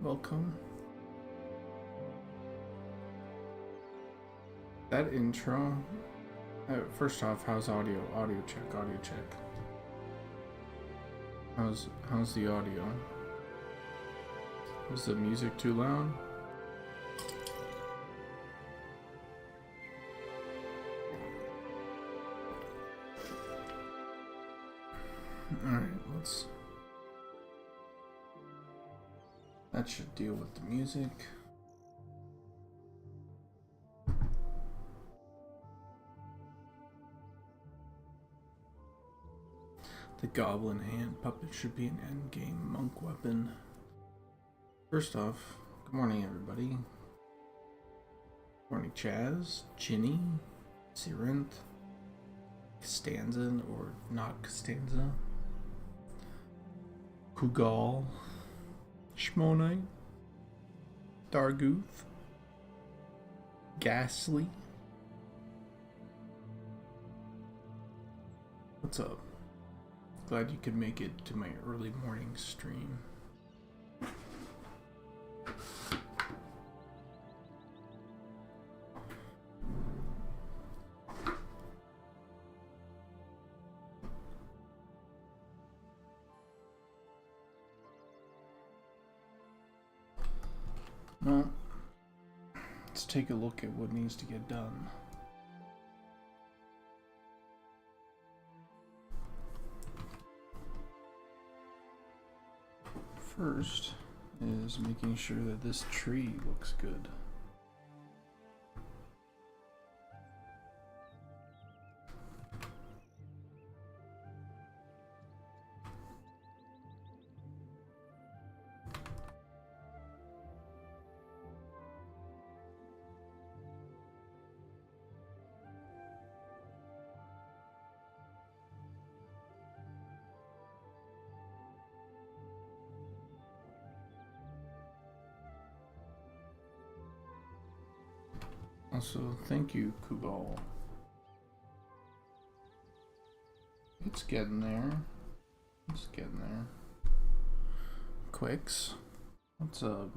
Welcome. That intro. First off, how's audio? Audio check. Audio check. How's the audio? Is the music too loud? Alright, let's... That should deal with the music. The goblin hand puppet should be an endgame monk weapon. First off, good morning everybody. Good morning Chaz, Ginny, Sirinth, Costanza or not Costanza, Kugal, Shmonite, Darguth, Ghastly. What's up? Glad you could make it to my early morning stream. Well, let's take a look at what needs to get done. First is making sure that this tree looks good. Also, thank you, Kugal. It's getting there. It's getting there. Quicks, what's up?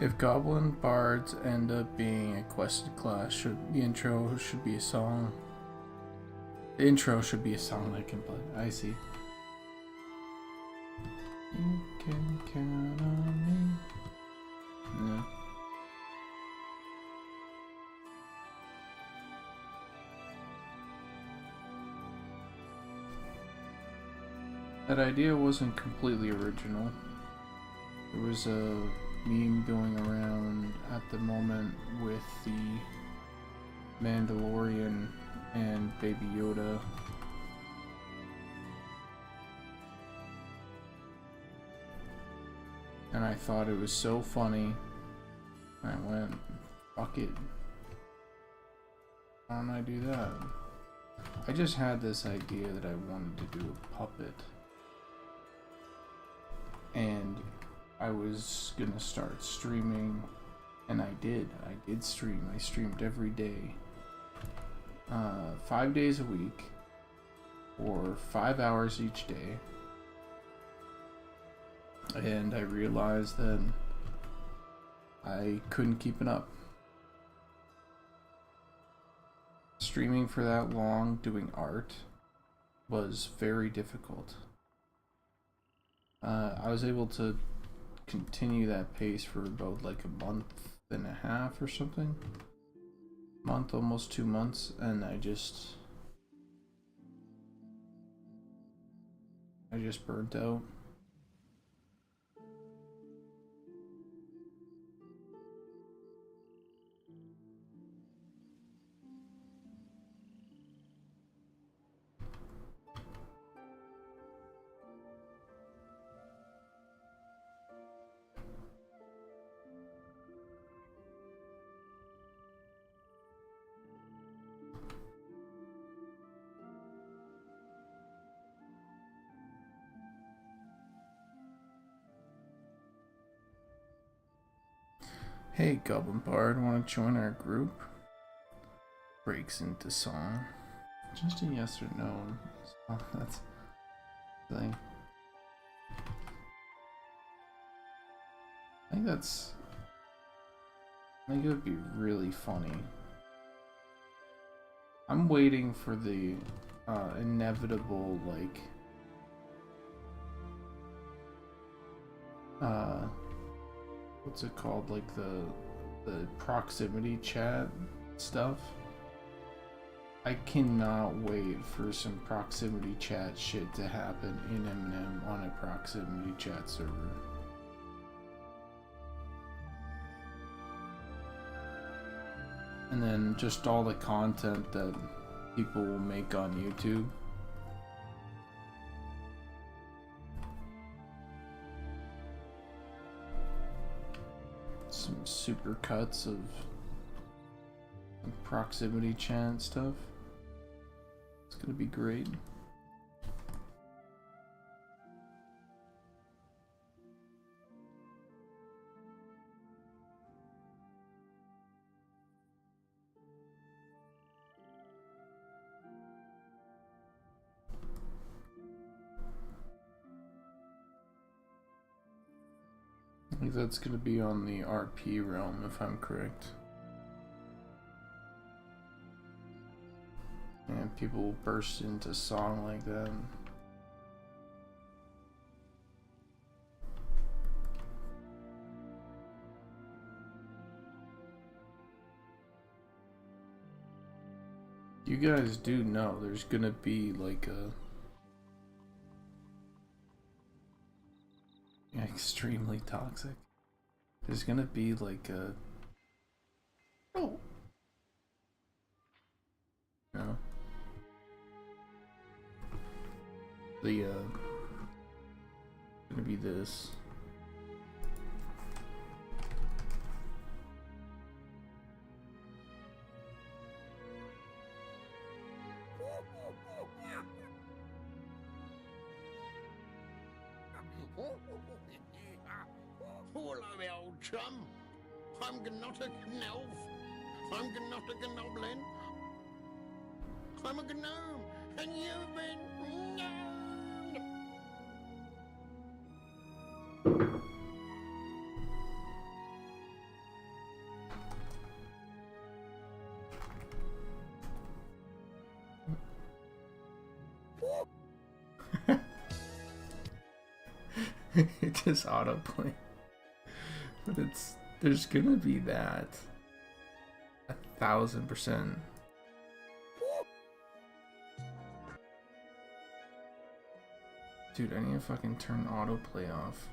If goblin bards end up being a quested class, the intro should be a song. The intro should be a song that can play. I see. You can count on me. Yeah. That idea wasn't completely original. There was a meme going around at the moment with the Mandalorian and Baby Yoda. And I thought it was so funny. I went, fuck it. Why don't I do that? I just had this idea that I wanted to do a puppet. And I was gonna start streaming, and I did stream. I streamed every day, 5 days a week, or 5 hours each day, and I realized that I couldn't keep it up. Streaming for that long, doing art, was very difficult. I was able to continue that pace for about like a month and a half or something. Month, almost 2 months, and I just burnt out. Hey, Goblin Bard, want to join our group? Breaks into song. Just a yes or no. So that's the thing. I think it would be really funny. I'm waiting for the inevitable, like, what's it called? Like the proximity chat stuff. I cannot wait for some proximity chat shit to happen in Eminem on a proximity chat server. And then just all the content that people will make on YouTube. Some super cuts of proximity chat stuff. It's gonna be great. I think that's gonna be on the RP realm, if I'm correct. And people will burst into song like that. You guys do know there's gonna be like a extremely toxic. There's gonna be like a gonna be this. Hello, old chum. I'm not a elf. I'm not a goblin. I'm a gnome, and you've been gnomed. It just autoplay. But there's gonna be that 1000%. Dude, I need to fucking turn autoplay off.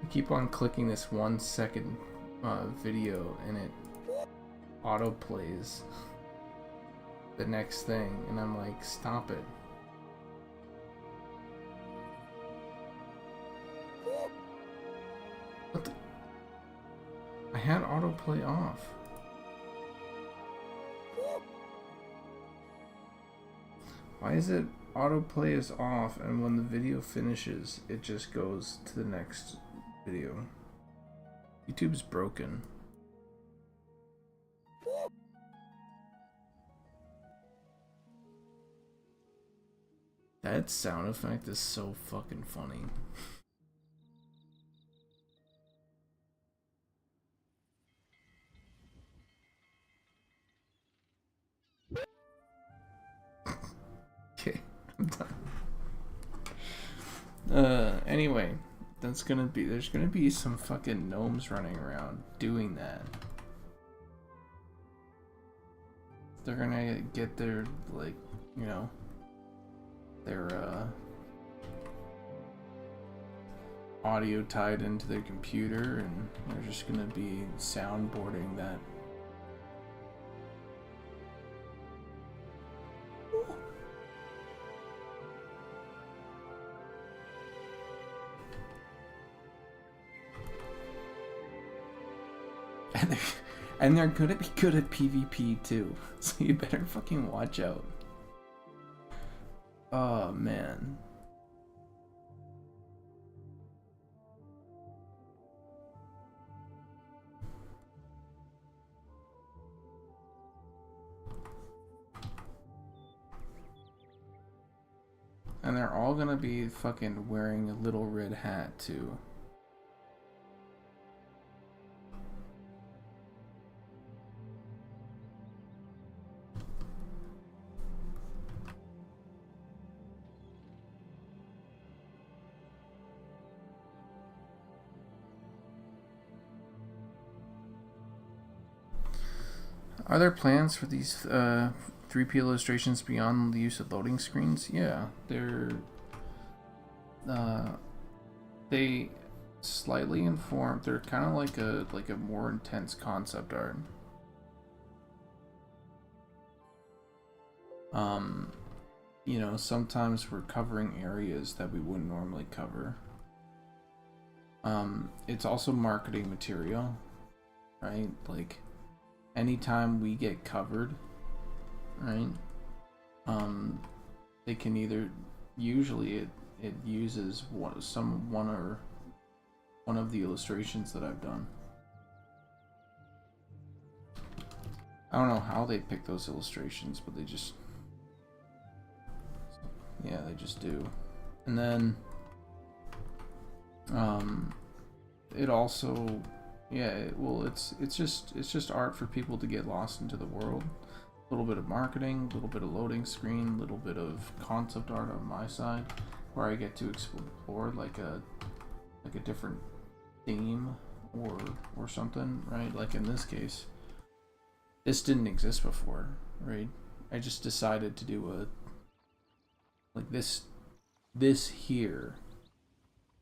I keep on clicking this 1 second video and it autoplays the next thing, and I'm like, stop it. What the? I had autoplay off. Why is it autoplay is off and when the video finishes it just goes to the next video? YouTube's broken. That sound effect is so fucking funny. Okay, I'm done. Anyway, there's gonna be some fucking gnomes running around doing that. They're gonna get their, like, you know, their audio tied into their computer, and they're just gonna be soundboarding that. And they're gonna be good at PvP too, so you better fucking watch out. Oh man, they're all gonna be fucking wearing a little red hat too. Are there plans for these 3P illustrations beyond the use of loading screens? Yeah, they slightly inform. They're kind of like a more intense concept art. You know, sometimes we're covering areas that we wouldn't normally cover. It's also marketing material, right? Like, anytime we get covered, right? They can either, usually it uses one of the illustrations that I've done. I don't know how they pick those illustrations, but they just, yeah, they just do. And then it also, yeah, it's just art for people to get lost into the world. A little bit of marketing, a little bit of loading screen, a little bit of concept art on my side, where I get to explore like a different theme or something, right? Like in this case, this didn't exist before, right? I just decided to do a like this here,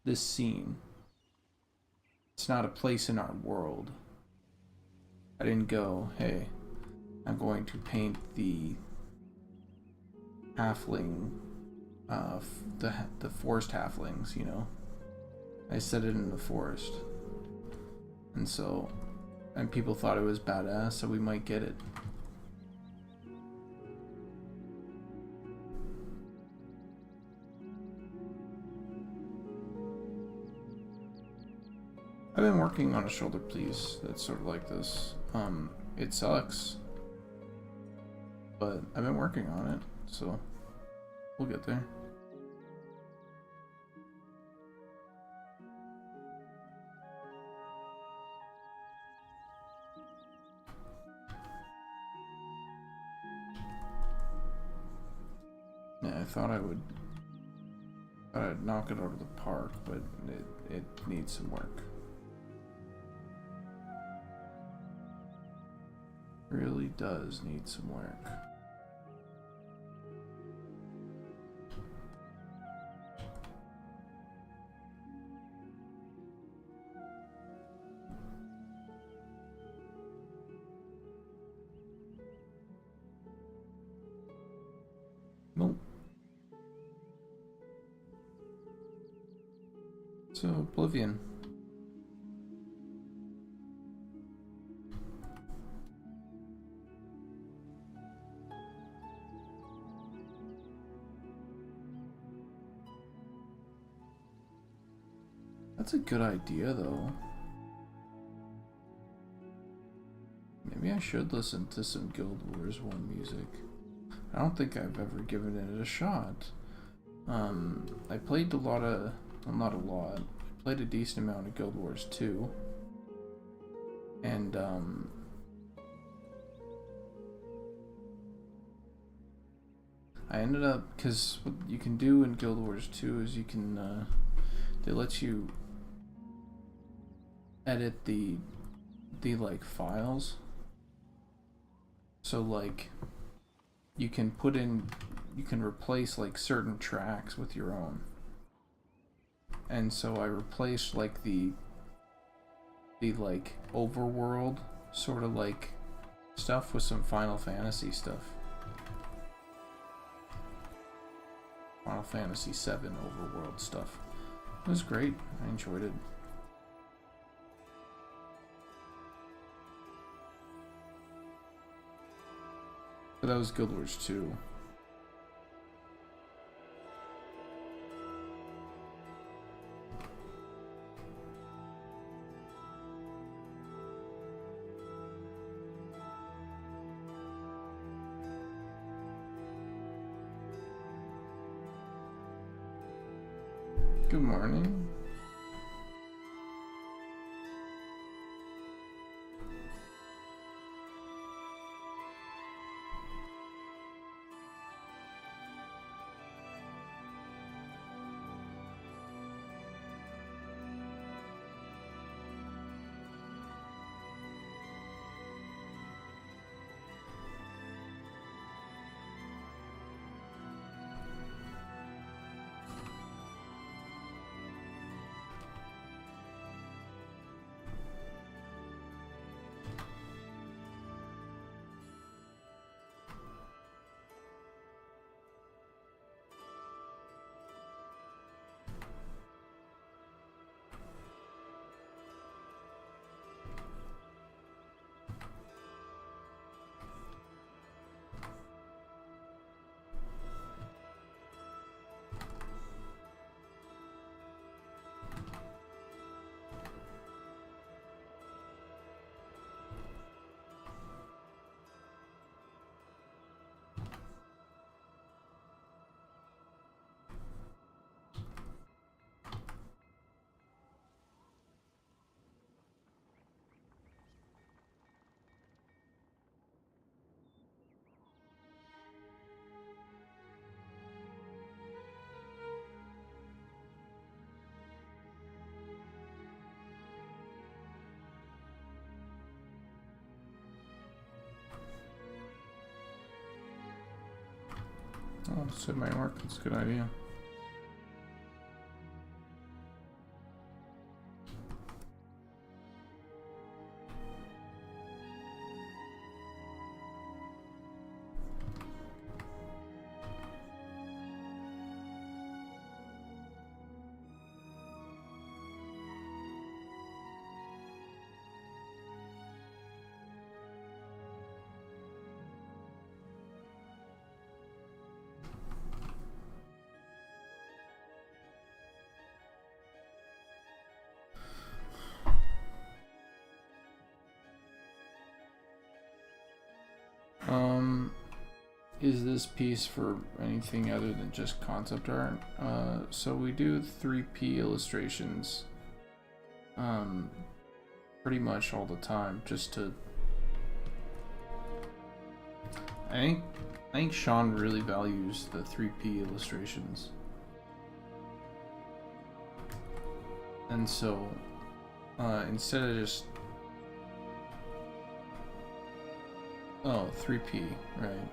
this scene. It's not a place in our world. I didn't go, hey, I'm going to paint the halfling, the forest halflings, you know. I set it in the forest. And people thought it was badass, so we might get it. I've been working on a shoulder piece that's sort of like this. It sucks, but I've been working on it, so we'll get there. Yeah, I thought I'd knock it out of the park, but it needs some work. Really does need some work. Nope. So, Oblivion. That's a good idea, though. Maybe I should listen to some Guild Wars 1 music. I don't think I've ever given it a shot. I played a lot of... Well, not a lot. I played a decent amount of Guild Wars 2. And, I ended up... Because what you can do in Guild Wars 2 is you can, they let you edit the like files, so like you can replace like certain tracks with your own, and so I replaced like the like overworld sort of like stuff with some Final Fantasy stuff. Final Fantasy VII overworld stuff. It was great. I enjoyed it. But that was Guild Wars 2. Good morning. Oh, so it might work. That's a good idea. Is this piece for anything other than just concept art? So we do 3P illustrations pretty much all the time, just to... I think Sean really values the 3P illustrations. And so, instead of just... Oh, 3P, right.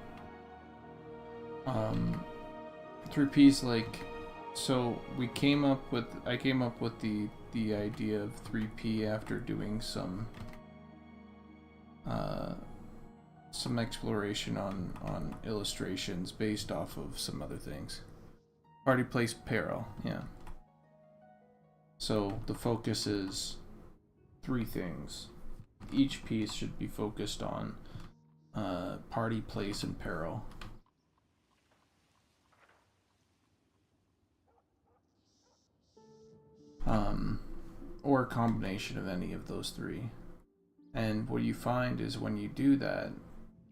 3P's like, so I came up with the idea of 3P after doing some exploration on illustrations based off of some other things. Party place apparel, yeah. So the focus is 3 things. Each piece should be focused on party place and apparel. Or a combination of any of those 3. And what you find is when you do that,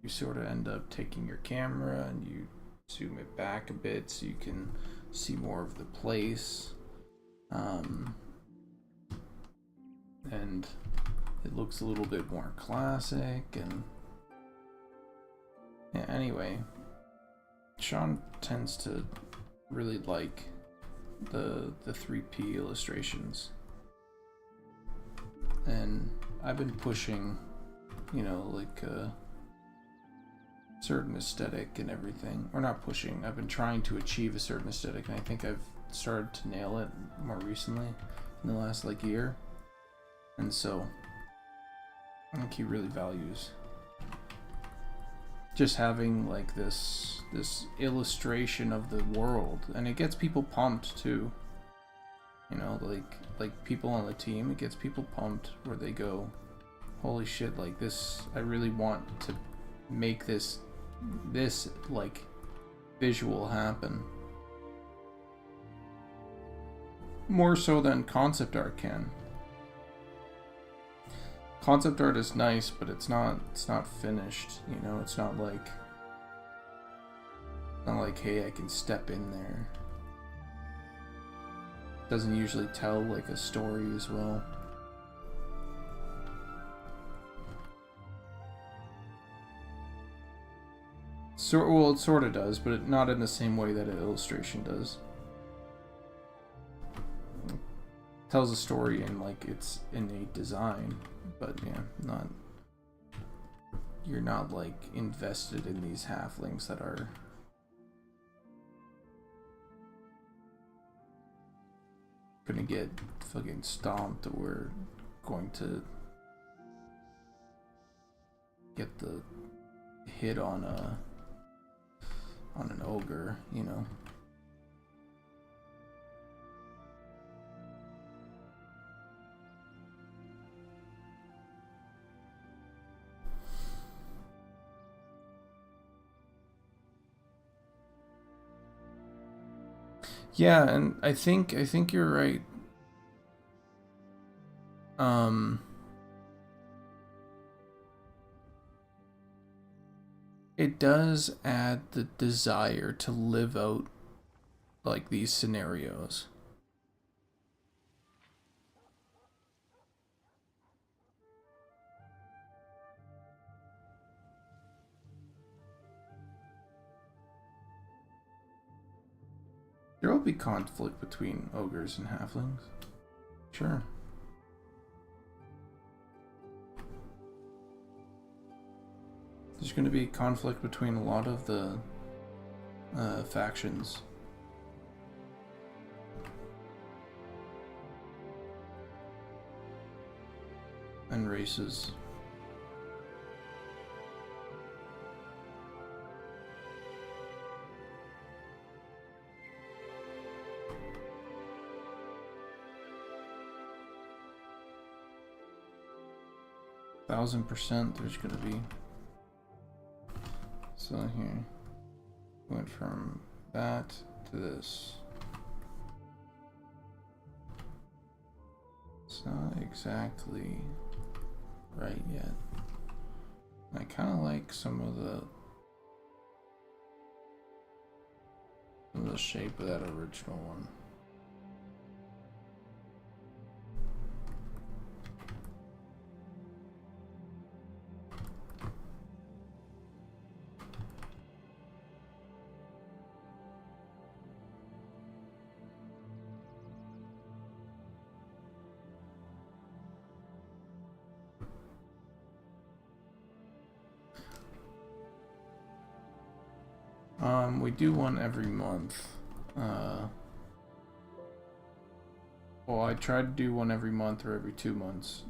you sort of end up taking your camera and you zoom it back a bit so you can see more of the place. And it looks a little bit more classic. And yeah, anyway, Sean tends to really like the 3P illustrations, and I've been pushing, you know, like a certain aesthetic and everything, or not pushing, I've been trying to achieve a certain aesthetic, and I think I've started to nail it more recently in the last like year. And so I think he really values just having like this illustration of the world, and it gets people pumped too. You know, like people on the team, it gets people pumped where they go, holy shit, like this, I really want to make this like visual happen. More so than concept art can. Concept art is nice, but it's not finished, you know. It's not like hey, I can step in there. doesn't usually tell like a story as well. Well, it sort of does, but not in the same way that an illustration does. It tells a story in like its innate design, but yeah, not. You're not like invested in these halflings that are gonna get fucking stomped, or going to get the hit on an ogre, you know. Yeah, and I think you're right. It does add the desire to live out like these scenarios. There will be conflict between ogres and halflings. Sure. There's going to be conflict between a lot of the factions. And races. ,1000% there's going to be. So here, went from that to this. It's not exactly right yet. I kind of like some of the shape of that original one. We do one every month. Well, I try to do one every month or every 2 months.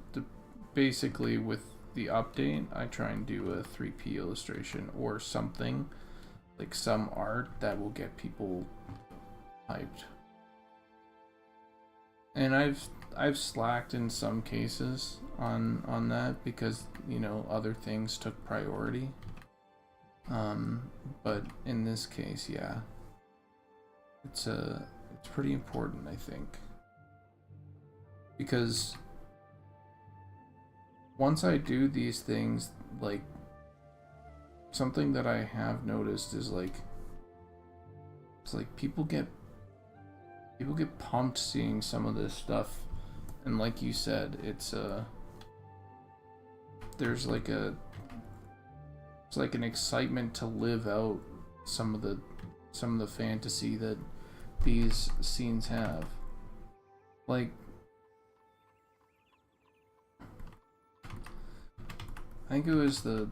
Basically, with the update, I try and do a 3P illustration or something, like some art that will get people hyped. And I've slacked in some cases on that because, you know, other things took priority. But in this case, yeah, it's pretty important, I think, because once I do these things, like, something that I have noticed is like, it's like people get pumped seeing some of this stuff, and like you said, it's there's like it's like an excitement to live out some of the fantasy that these scenes have. Like, I think it was the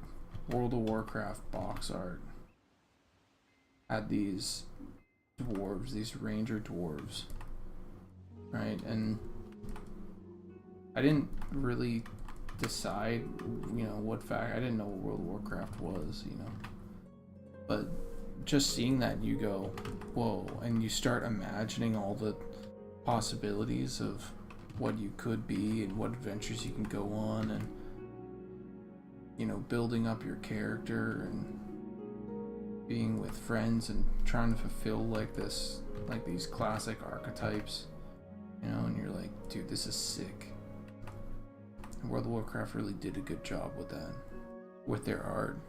World of Warcraft box art had these dwarves, these ranger dwarves, right? And I didn't really decide, you know, what fact. I didn't know what World of Warcraft was, you know, but just seeing that, you go, whoa, and you start imagining all the possibilities of what you could be and what adventures you can go on, and, you know, building up your character and being with friends and trying to fulfill like these classic archetypes, you know, and you're like, dude, this is sick. And World of Warcraft really did a good job with that, with their art.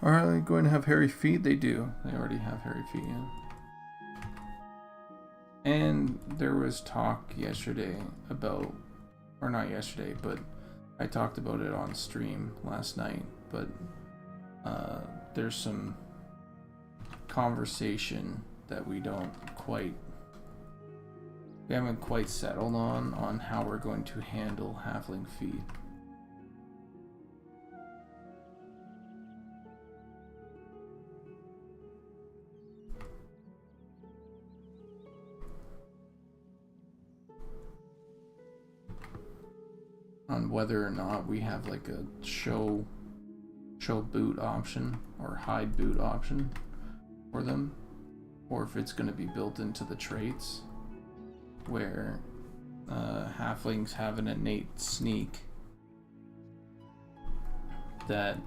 Are they going to have hairy feet? They do. They already have hairy feet, yeah. And there was talk yesterday about, or not yesterday, but I talked about it on stream last night, but there's some conversation that we haven't quite settled on how we're going to handle halfling feet. On whether or not we have like a show boot option or hide boot option for them, or if it's going to be built into the traits where halflings have an innate sneak that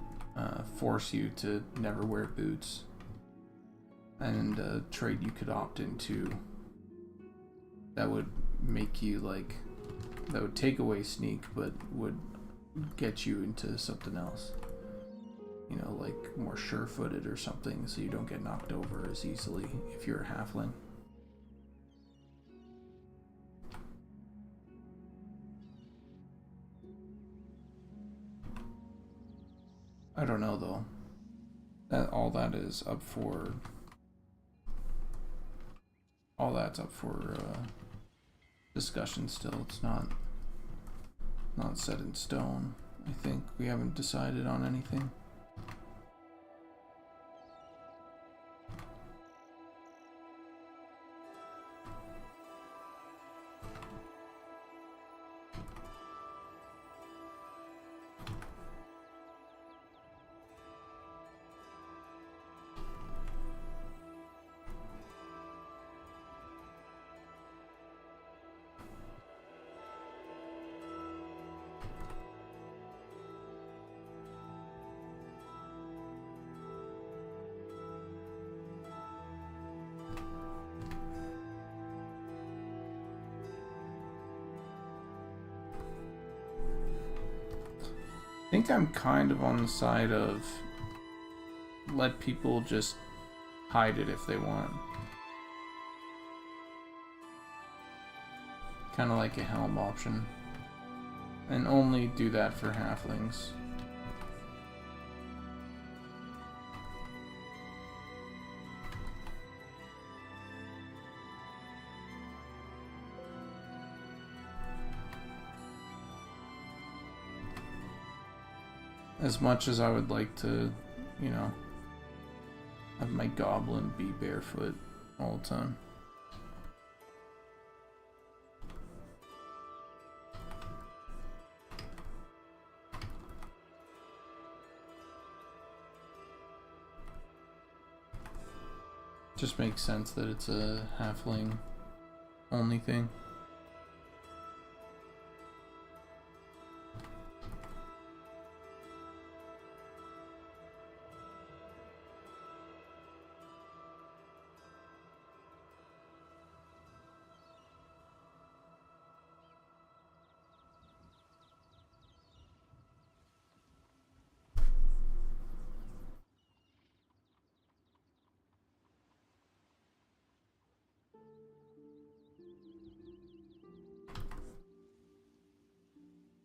force you to never wear boots, and a trait you could opt into that would make you that would take away sneak but would get you into something else, you know, like more sure-footed or something, so you don't get knocked over as easily if you're a halfling. I don't know though. All that's up for discussion still. It's not set in stone. I think we haven't decided on anything. I think I'm kind of on the side of let people just hide it if they want. Kind of like a helm option. And only do that for halflings. As much as I would like to, you know, have my goblin be barefoot all the time. Just makes sense that it's a halfling only thing.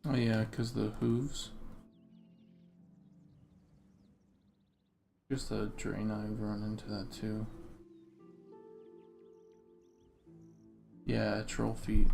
Oh yeah, because the hooves. Just the drain, I've run into that too. Yeah, troll feet.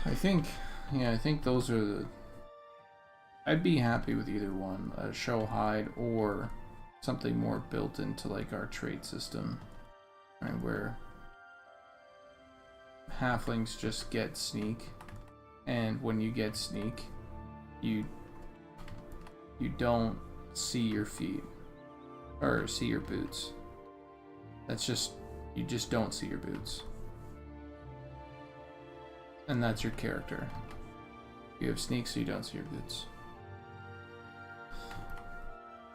I think those are the... I'd be happy with either one, a show hide or something more built into like our trait system, right, where halflings just get sneak, and when you get sneak, you don't see your feet or see your boots. That's just, you just don't see your boots. And that's your character. You have sneak, so you don't see your boots.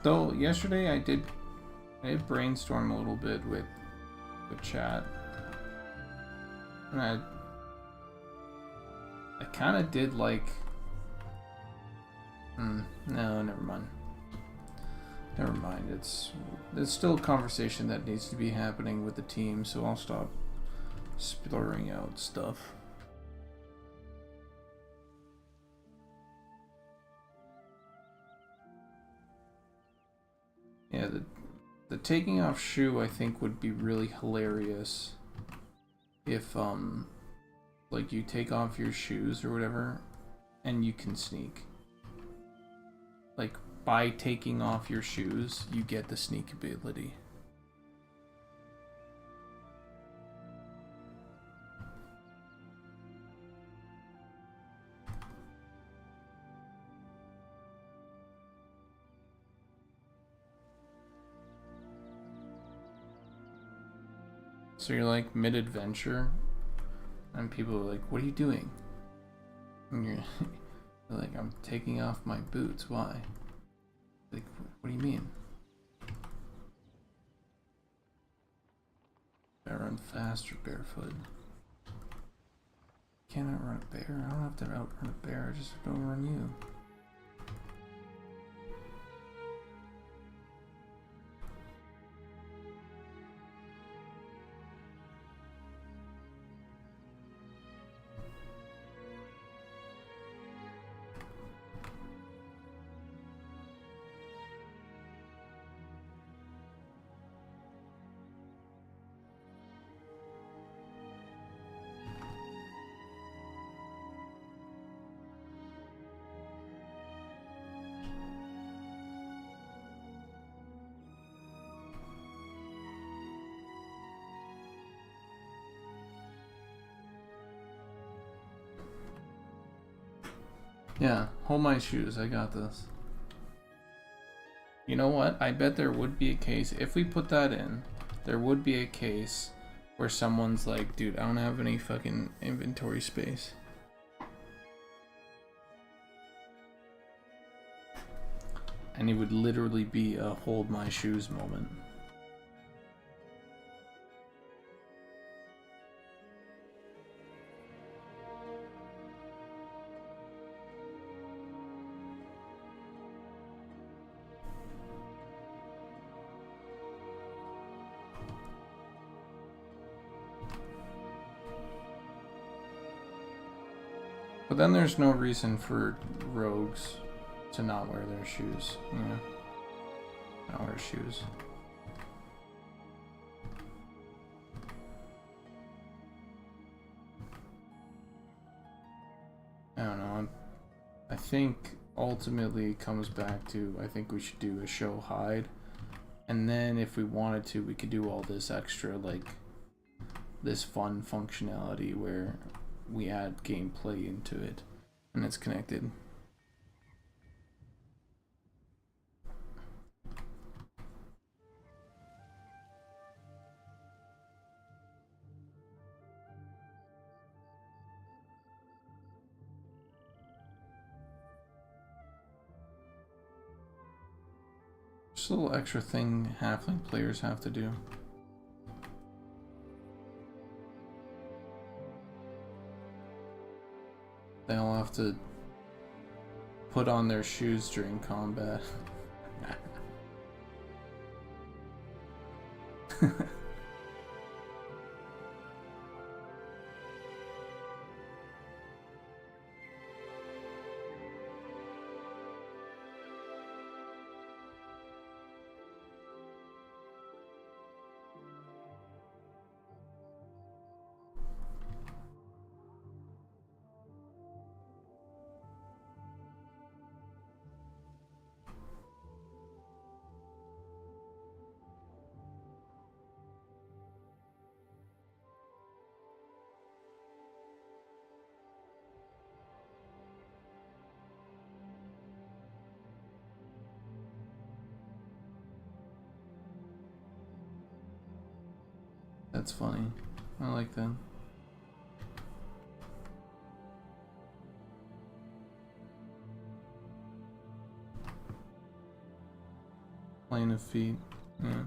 Though yesterday I did brainstorm a little bit with chat, and I kind of did like. No, never mind. Never mind. It's still a conversation that needs to be happening with the team, so I'll stop splurring out stuff. Yeah, the taking off shoe I think would be really hilarious if like you take off your shoes or whatever and you can sneak. Like by taking off your shoes, you get the sneak ability. So you're like mid-adventure, and people are like, "What are you doing?" And you're like, "I'm taking off my boots." Why? Like, what do you mean? I run faster barefoot. Can't outrun a bear? I don't have to outrun a bear. I just don't run you. Yeah, hold my shoes. I got this. You know what? I bet there would be a case, if we put that in, there would be a case where someone's like, dude, I don't have any fucking inventory space. And it would literally be a hold my shoes moment. But then there's no reason for rogues to not wear their shoes, you know? Not wear shoes. I don't know. I think ultimately it comes back to, I think we should do a show hide. And then if we wanted to, we could do all this extra, like, this fun functionality where we add gameplay into it and it's connected. Just a little extra thing Halfling players have to do. They all have to put on their shoes during combat. That's funny. I like that. Plane of feet. Yeah.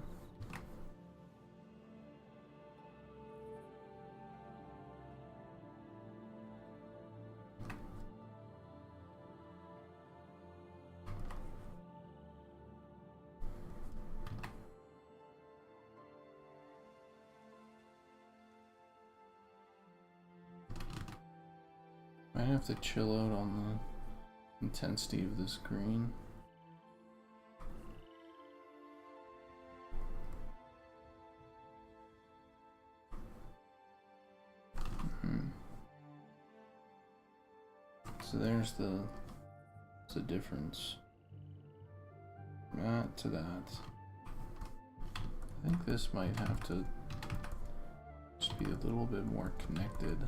Might have to chill out on the intensity of the screen. So there's the difference. That to that. I think this might have to just be a little bit more connected.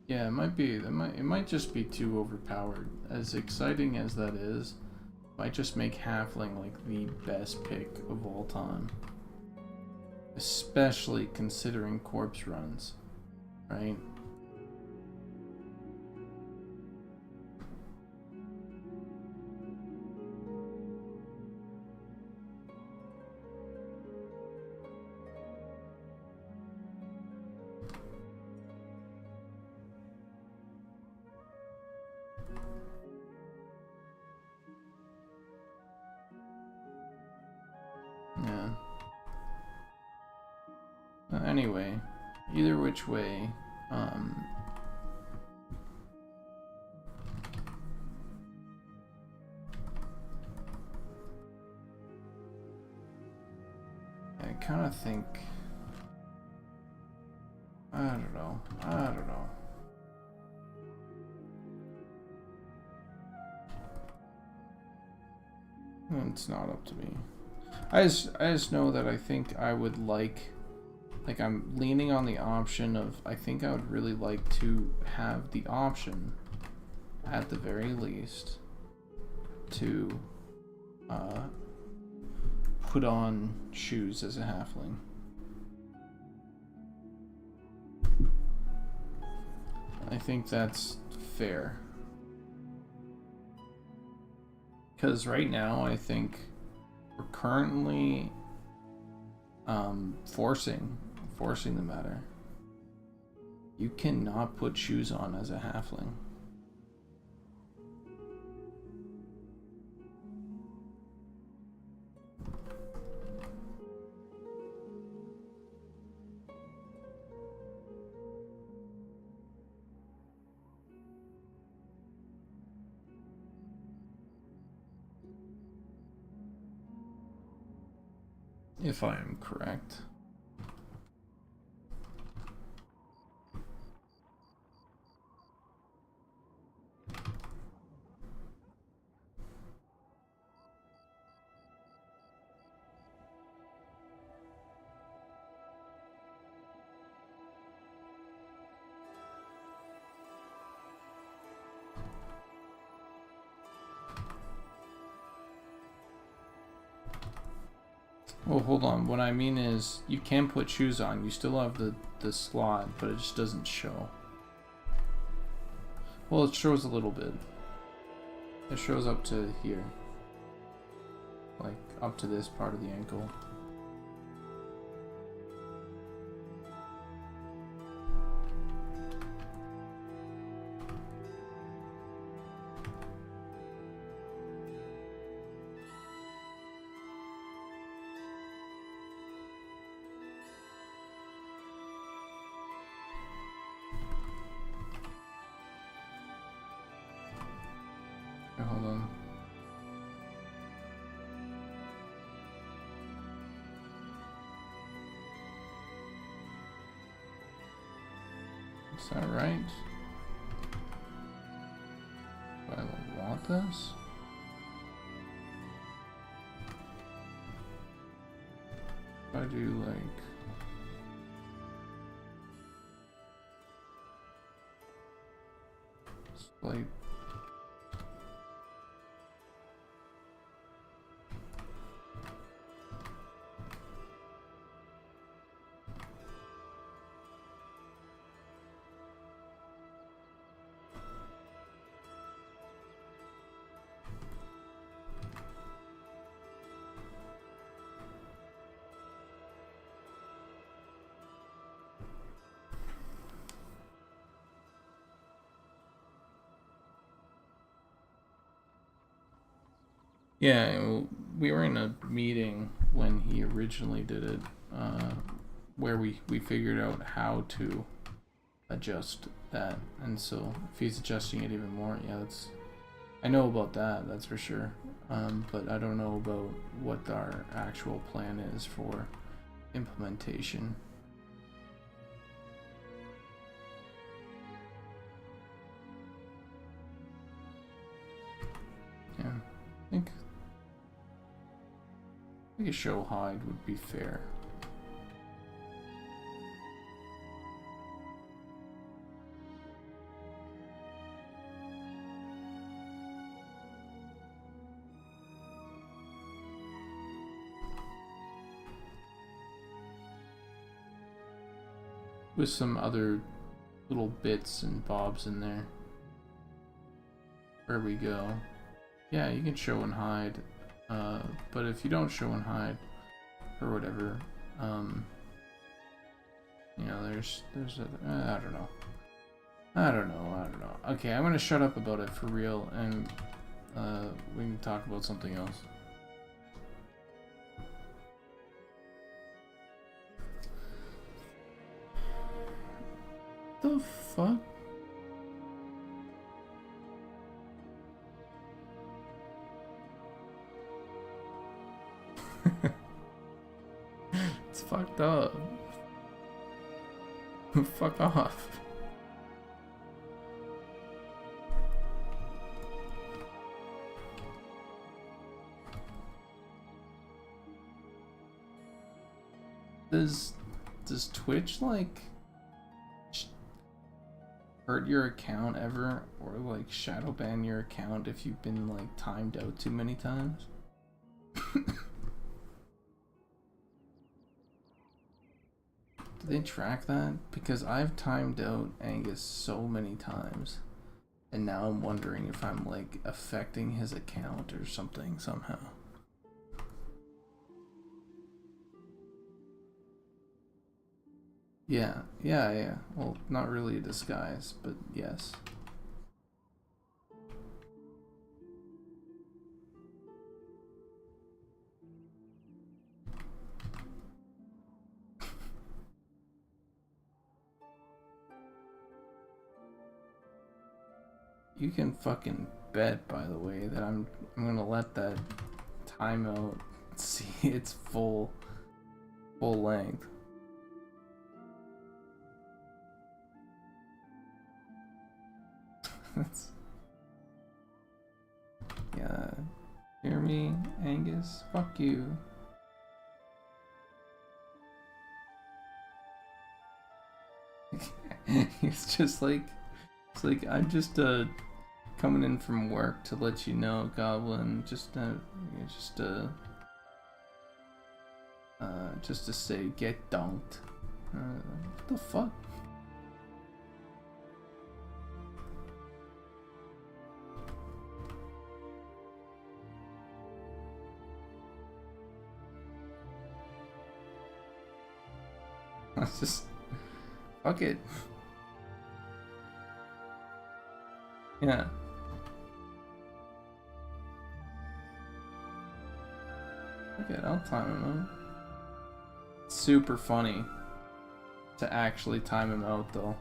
Yeah, it might be. It might just be too overpowered. As exciting as that is, might just make Halfling like the best pick of all time. Especially considering corpse runs, right? Yeah. Anyway, either which way, I kind of think, I don't know. It's not up to me. I just know that I think I would like I'm leaning on the option of, I think I would really like to have the option, at the very least, to put on shoes as a halfling. I think that's fair. Because right now, I think we're currently forcing the matter. You cannot put shoes on as a halfling. If I am correct. Well, hold on. What I mean is, you can put shoes on. You still have the slot, but it just doesn't show. Well, it shows a little bit. It shows up to here. Like, up to this part of the ankle. Is that right? Do I want this? If I do like slight Yeah, well, we were in a meeting when he originally did it, where we figured out how to adjust that, and so if he's adjusting it even more, yeah, I know about that, that's for sure, but I don't know about what our actual plan is for implementation. Yeah, I think a show hide would be fair. With some other little bits and bobs in there. Where we go. Yeah, you can show and hide. But if you don't show and hide, or whatever, you know, there's other, I don't know. Okay, I'm gonna shut up about it for real, and we can talk about something else. The fuck? It's fucked up. Fuck off. Does Twitch like hurt your account ever, or like shadow ban your account if you've been like timed out too many times? Do they track that? Because I've timed out Angus so many times, and now I'm wondering if I'm like affecting his account or something somehow. Yeah. Well, not really a disguise, but yes. You can fucking bet, by the way, that I'm gonna let that timeout see its full length. Yeah. Hear me, Angus? Fuck you. It's just like, I'm just coming in from work to let you know, Goblin. Just to say, get dunked. What the fuck? Let's just fuck it. Yeah. Okay, I'll time him out. It's super funny to actually time him out though.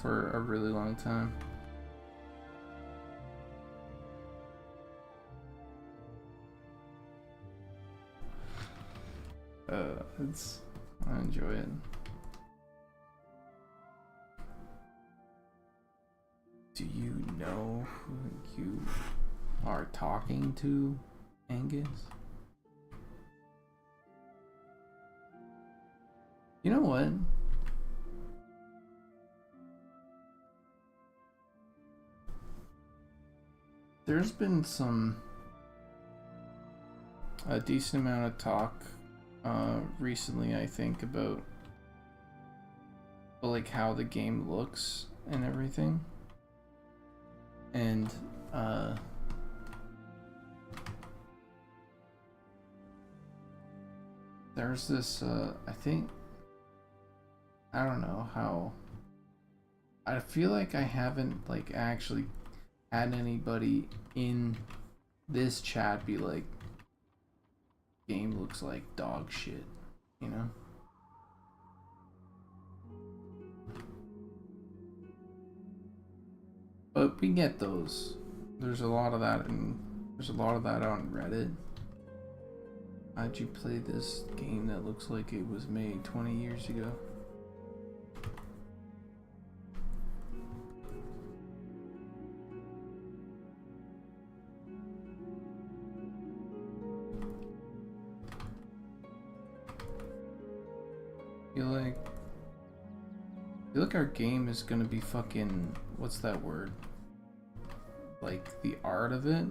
For a really long time. I enjoy it. Do you know who you are talking to, Angus? You know what? There's been a decent amount of talk recently, I think, about like how the game looks and everything. And there's this I think, I don't know how, I feel like I haven't like actually had anybody in this chat be like, game looks like dog shit, you know? But we get those. There's a lot of that, and there's a lot of that on Reddit. How'd you play this game that looks like it was made 20 years ago? I feel like our game is gonna be fucking, what's that word? Like the art of it,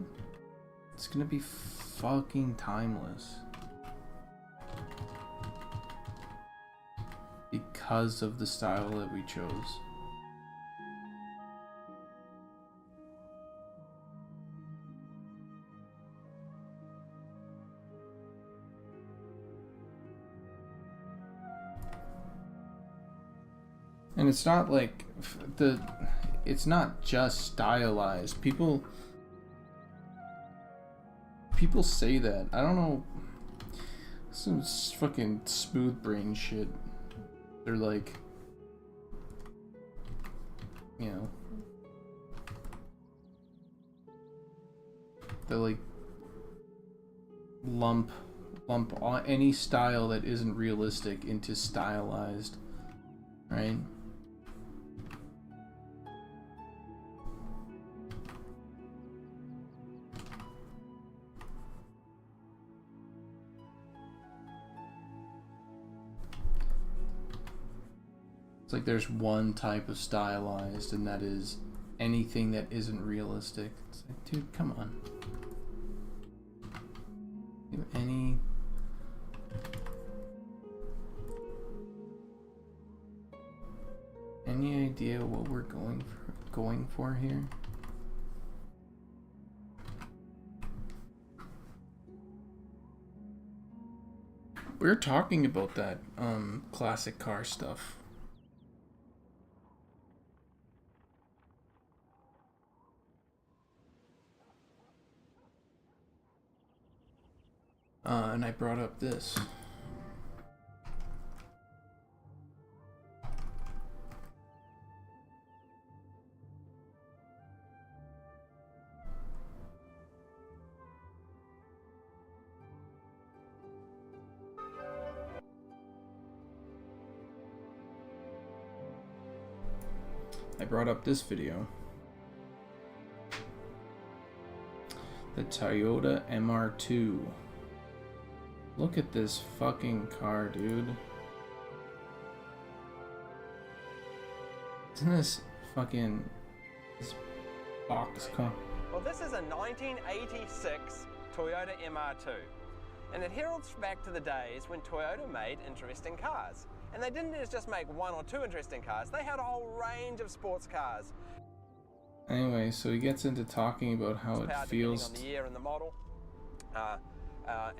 it's gonna be fucking timeless. Because of the style that we chose. And it's not like it's not just stylized. People say that. I don't know. Some fucking smooth brain shit. They're like, you know, they like lump any style that isn't realistic into stylized, right? It's like there's one type of stylized, and that is anything that isn't realistic. It's like, dude, come on. You have any idea what we're going for here? We're talking about that classic car stuff. And I brought up this. I brought up this video. The Toyota MR2. Look at this fucking car, dude. Isn't this fucking this box car? Well, this is a 1986 Toyota MR2, and it heralds back to the days when Toyota made interesting cars. And they didn't just make one or two interesting cars, they had a whole range of sports cars. Anyway, so he gets into talking about how it feels. Depending on the year and the model.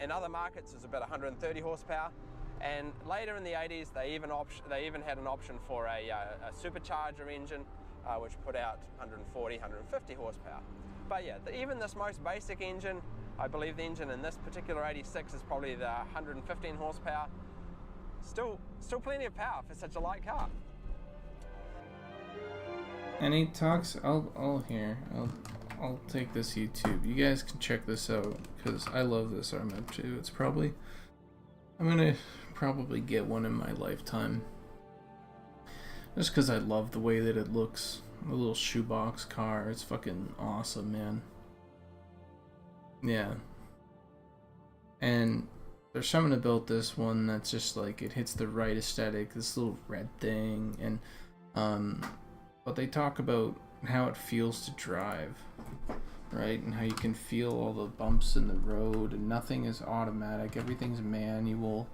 In other markets, it's about 130 horsepower. And later in the 80s, they even had an option for a supercharger engine, which put out 140, 150 horsepower. But yeah, even this most basic engine, I believe the engine in this particular 86 is probably the 115 horsepower. Still plenty of power for such a light car. And he talks. I'll take this YouTube. You guys can check this out because I love this RM2. It's probably, I'm gonna probably get one in my lifetime. Just because I love the way that it looks. A little shoebox car. It's fucking awesome, man. Yeah. And there's something about this one that's just like, it hits the right aesthetic. This little red thing. And, but they talk about how it feels to drive. Right? And how you can feel all the bumps in the road. And nothing is automatic. Everything's manual.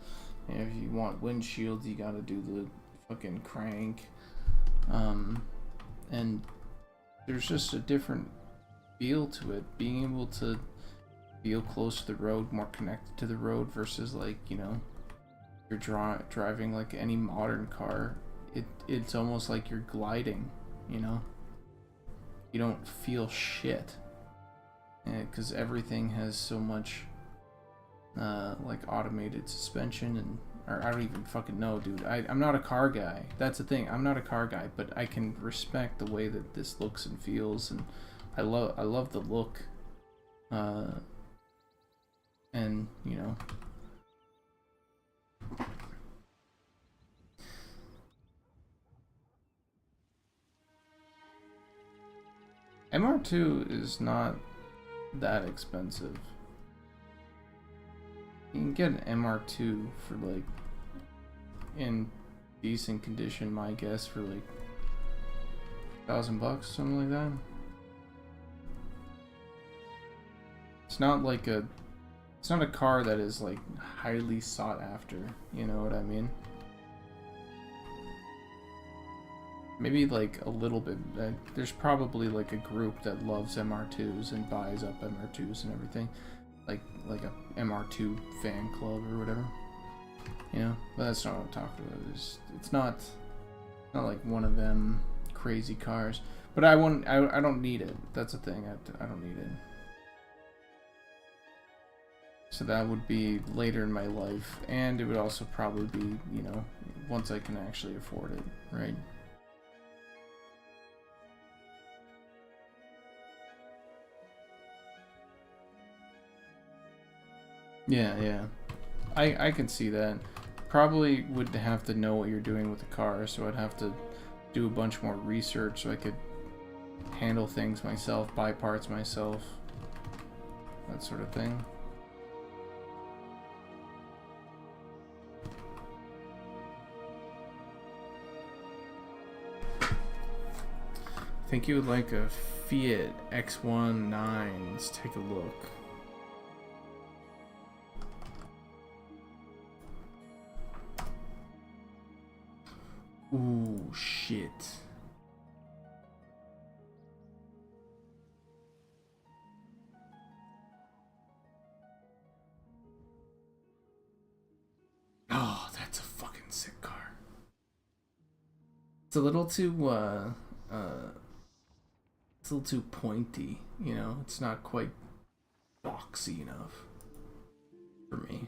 And if you want windshields, you gotta do the fucking crank. And there's just a different feel to it. Being able to feel close to the road, more connected to the road versus like, you know, you're driving like any modern car. It's almost like you're gliding, you know? You don't feel shit. Because everything has so much like automated suspension and or I don't even fucking know, dude. I'm not a car guy. That's the thing. I'm not a car guy, but I can respect the way that this looks and feels, and I love the look. And you know, MR2 is not that expensive. You can get an MR2 for like, in decent condition, my guess, for like $1,000, something like that. It's not like it's not a car that is like highly sought after, you know what I mean? Maybe like a little bit. There's probably like a group that loves MR2s and buys up MR2s and everything. Like a MR2 fan club or whatever, you know. But that's not what I'm talking about. It's not like one of them crazy cars. But I don't need it. That's the thing. I don't need it. So that would be later in my life, and it would also probably be, you know, once I can actually afford it, right? Yeah. I can see that. Probably would have to know what you're doing with the car, so I'd have to do a bunch more research so I could handle things myself, buy parts myself, that sort of thing. I think you would like a Fiat X19. Let's take a look. Ooh, shit. Oh, that's a fucking sick car. It's a little too, it's a little too pointy, you know? It's not quite boxy enough for me.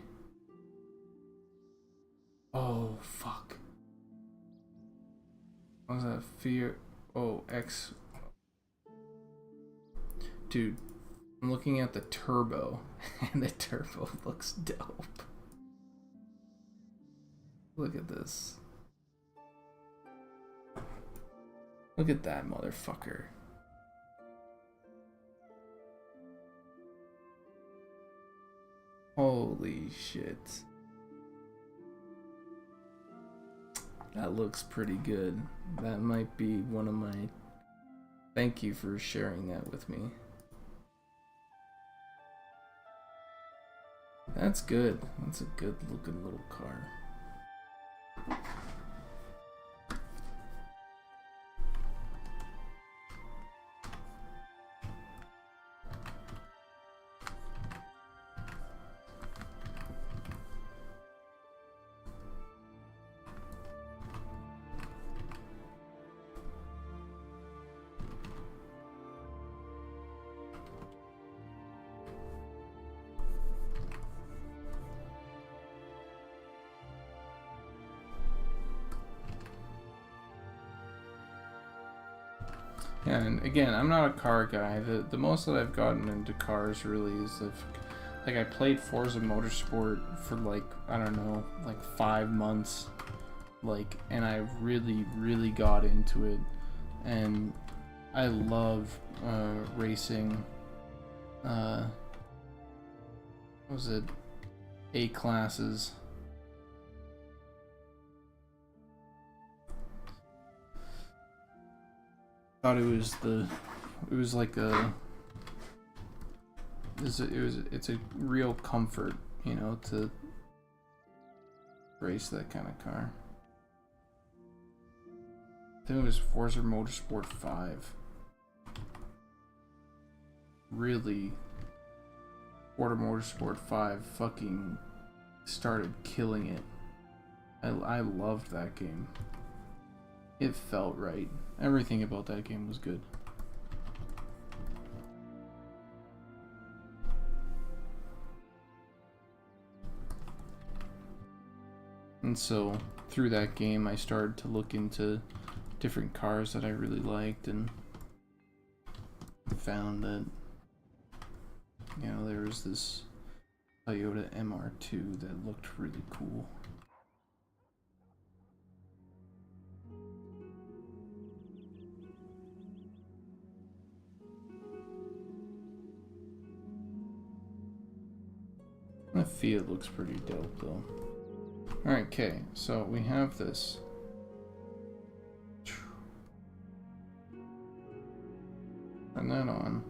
Oh, fuck. What was that? Fear? Oh, X. Dude, I'm looking at the turbo, and the turbo looks dope. Look at this. Look at that motherfucker. Holy shit. That looks pretty good. That might be one of my... Thank you for sharing that with me. That's good. That's a good looking little car. Yeah, and again, I'm not a car guy. The most that I've gotten into cars really is like I played Forza Motorsport for like, I don't know, like 5 months like, and I really got into it, and I love racing. What was it? A classes. Thought it was like it's a real comfort, you know, to race that kind of car. I think it was Forza Motorsport 5. Really, Forza Motorsport 5 fucking started killing it. I loved that game. It felt right. Everything about that game was good. And so, through that game, I started to look into different cars that I really liked, and found that, you know, there was this Toyota MR2 that looked really cool. The Fiat looks pretty dope though. Alright, okay, so we have this. Turn that on.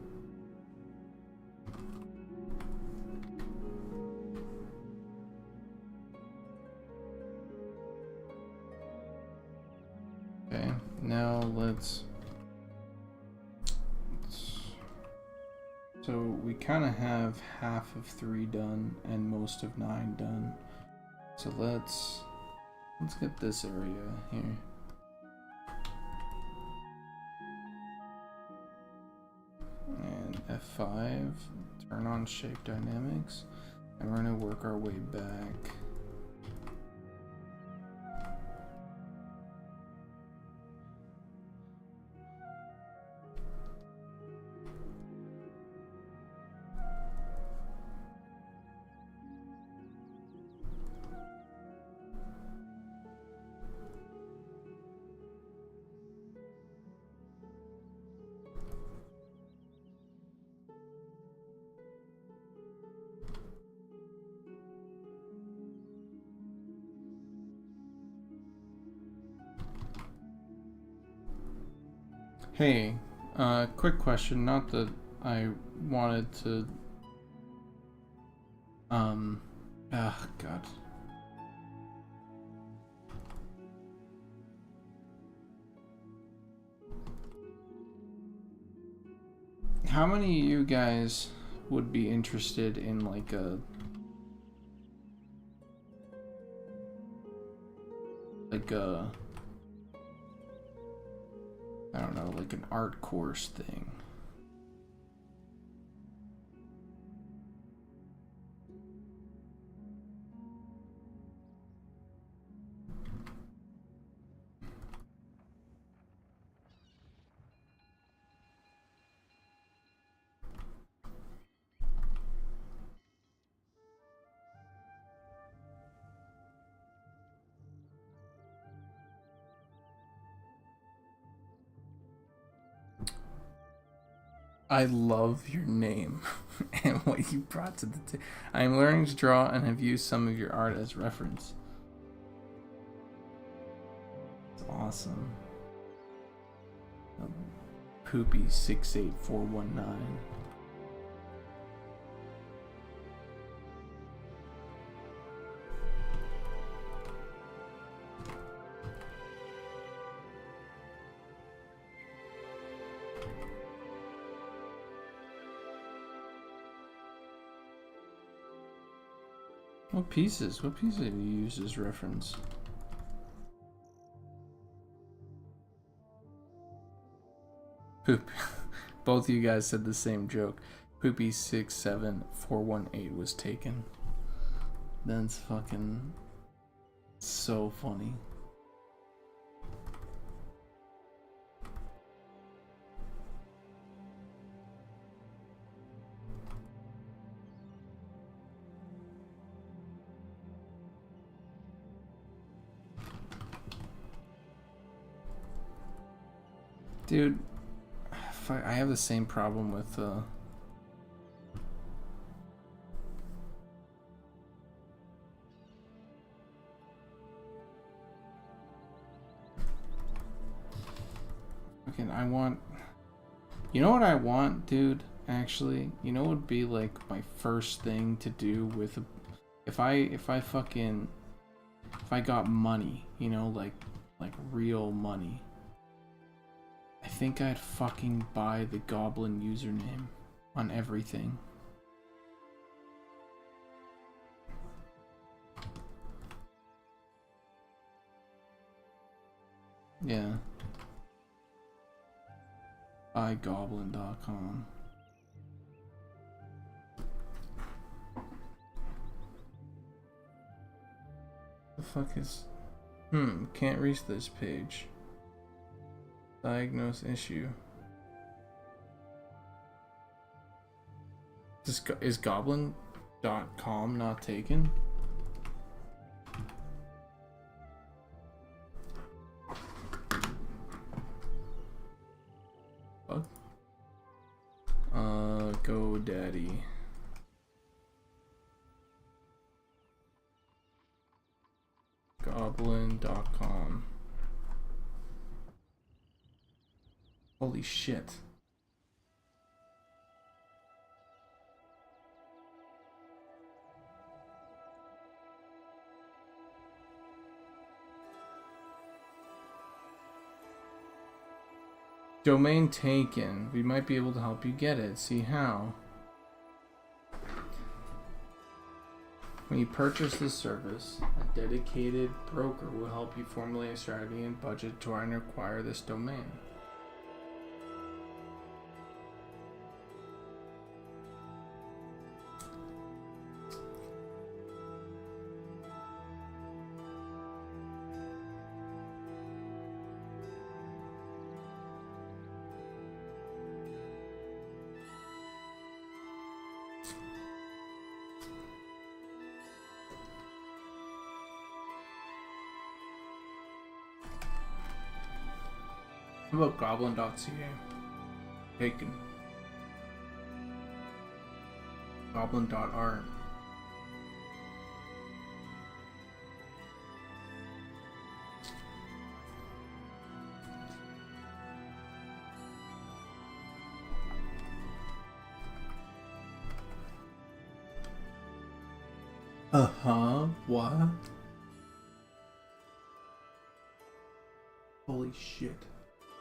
Okay, now let's so we kind of have half of 3 done and most of 9 done. So let's get this area here. And F5, turn on shape dynamics, and we're gonna work our way back. Hey, quick question, not that I wanted to, God. How many of you guys would be interested in like a I don't know, like an art course thing? I love your name and what you brought to the table. I am learning to draw and have used some of your art as reference. It's awesome. Poopy 68419. What pieces have you used as reference? Poop. Both of you guys said the same joke. Poopy 67418 was taken. That's fucking so funny. Dude, I have the same problem with fucking I want, you know what I want, dude? Actually, you know what would be like my first thing to do with if I got money, you know, like real money. I think I'd fucking buy the Goblin username on everything. Yeah. Buygoblin.com. The fuck is... can't reach this page. Diagnose issue. Is goblin.com not taken? Fuck. GoDaddy. Goblin.com. Holy shit. Domain taken. We might be able to help you get it. See how. When you purchase this service, a dedicated broker will help you formulate a strategy and budget to try and acquire this domain. How about goblin.ca? Taken. Goblin.art. What? Holy shit.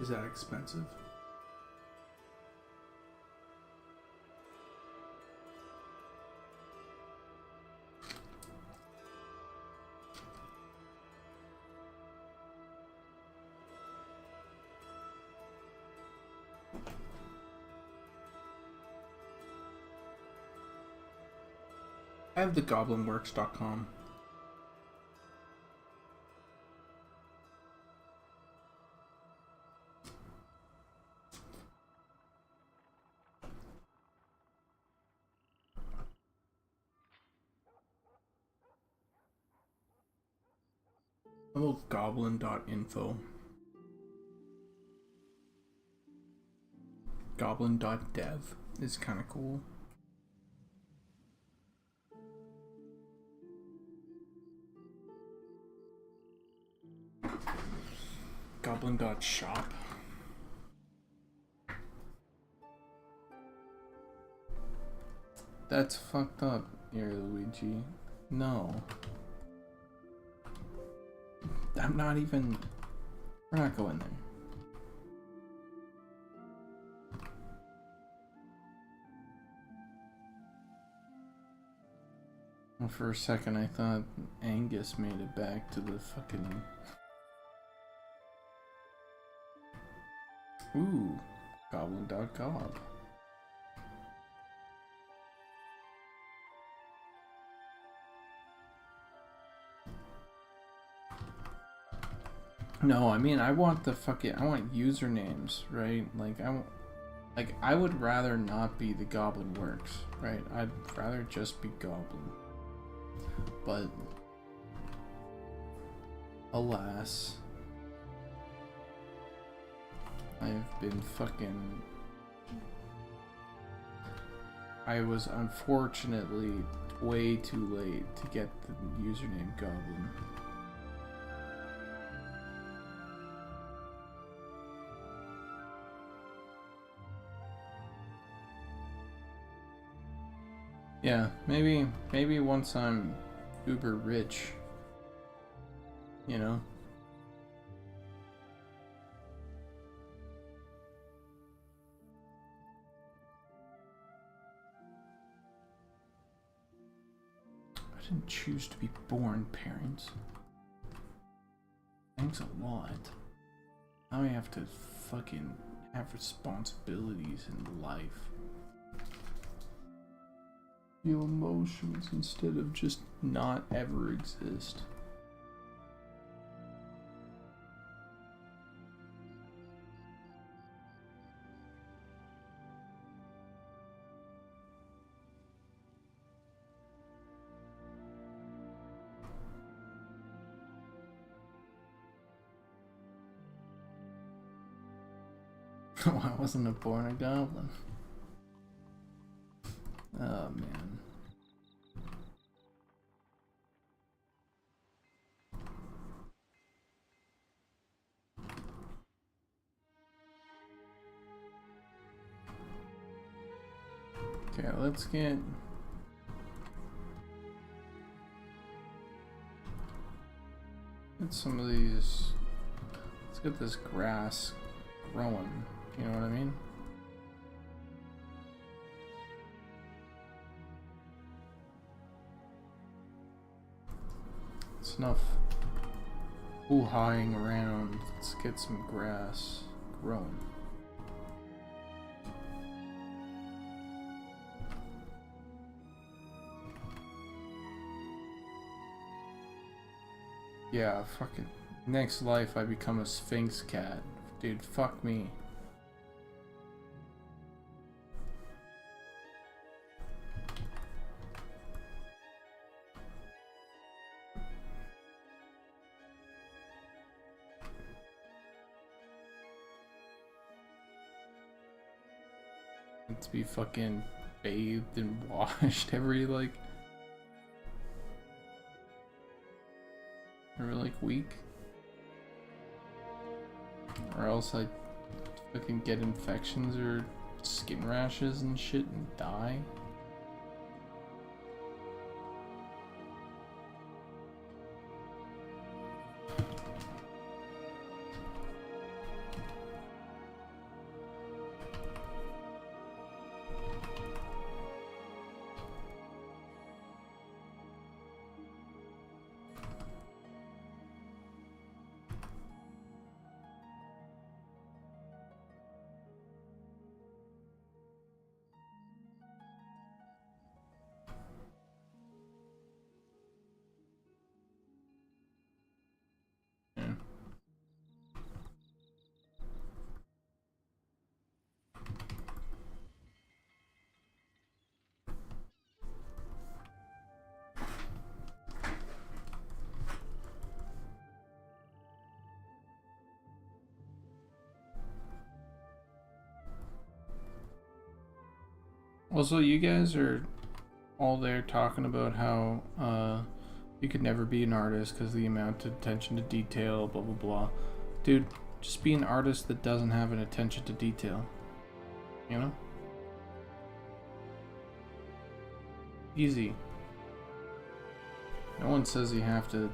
Is that expensive? I have the goblinworks.com. Oh, goblin.info. Goblin.dev is kind of cool. Goblin.shop. That's fucked up, here, Luigi. No. I'm not even... We're not going there. Well, for a second I thought Angus made it back to the fucking... Ooh. Goblin.gob. No, I mean, I want the fucking... I want usernames, right? Like, I would rather not be the Goblin Works, right? I'd rather just be Goblin. But... alas... I've been fucking... I was unfortunately way too late to get the username Goblin. Yeah, maybe once I'm uber rich, you know? I didn't choose to be born, parents. Thanks a lot. Now I have to fucking have responsibilities in life. Feel emotions instead of just not ever exist. Oh, I wasn't born a goblin. Oh, man. Okay, let's get... some of these... Let's get this grass growing. You know what I mean? It's enough hoo-haing around. Let's get some grass growing. Yeah, fucking next life I become a Sphinx cat. Dude, fuck me. To be fucking bathed and washed every like week, or else I fucking get infections or skin rashes and shit and die. Also, you guys are all there talking about how you could never be an artist because the amount of attention to detail, blah blah blah. Dude, just be an artist that doesn't have an attention to detail. You know? Easy. No one says you have to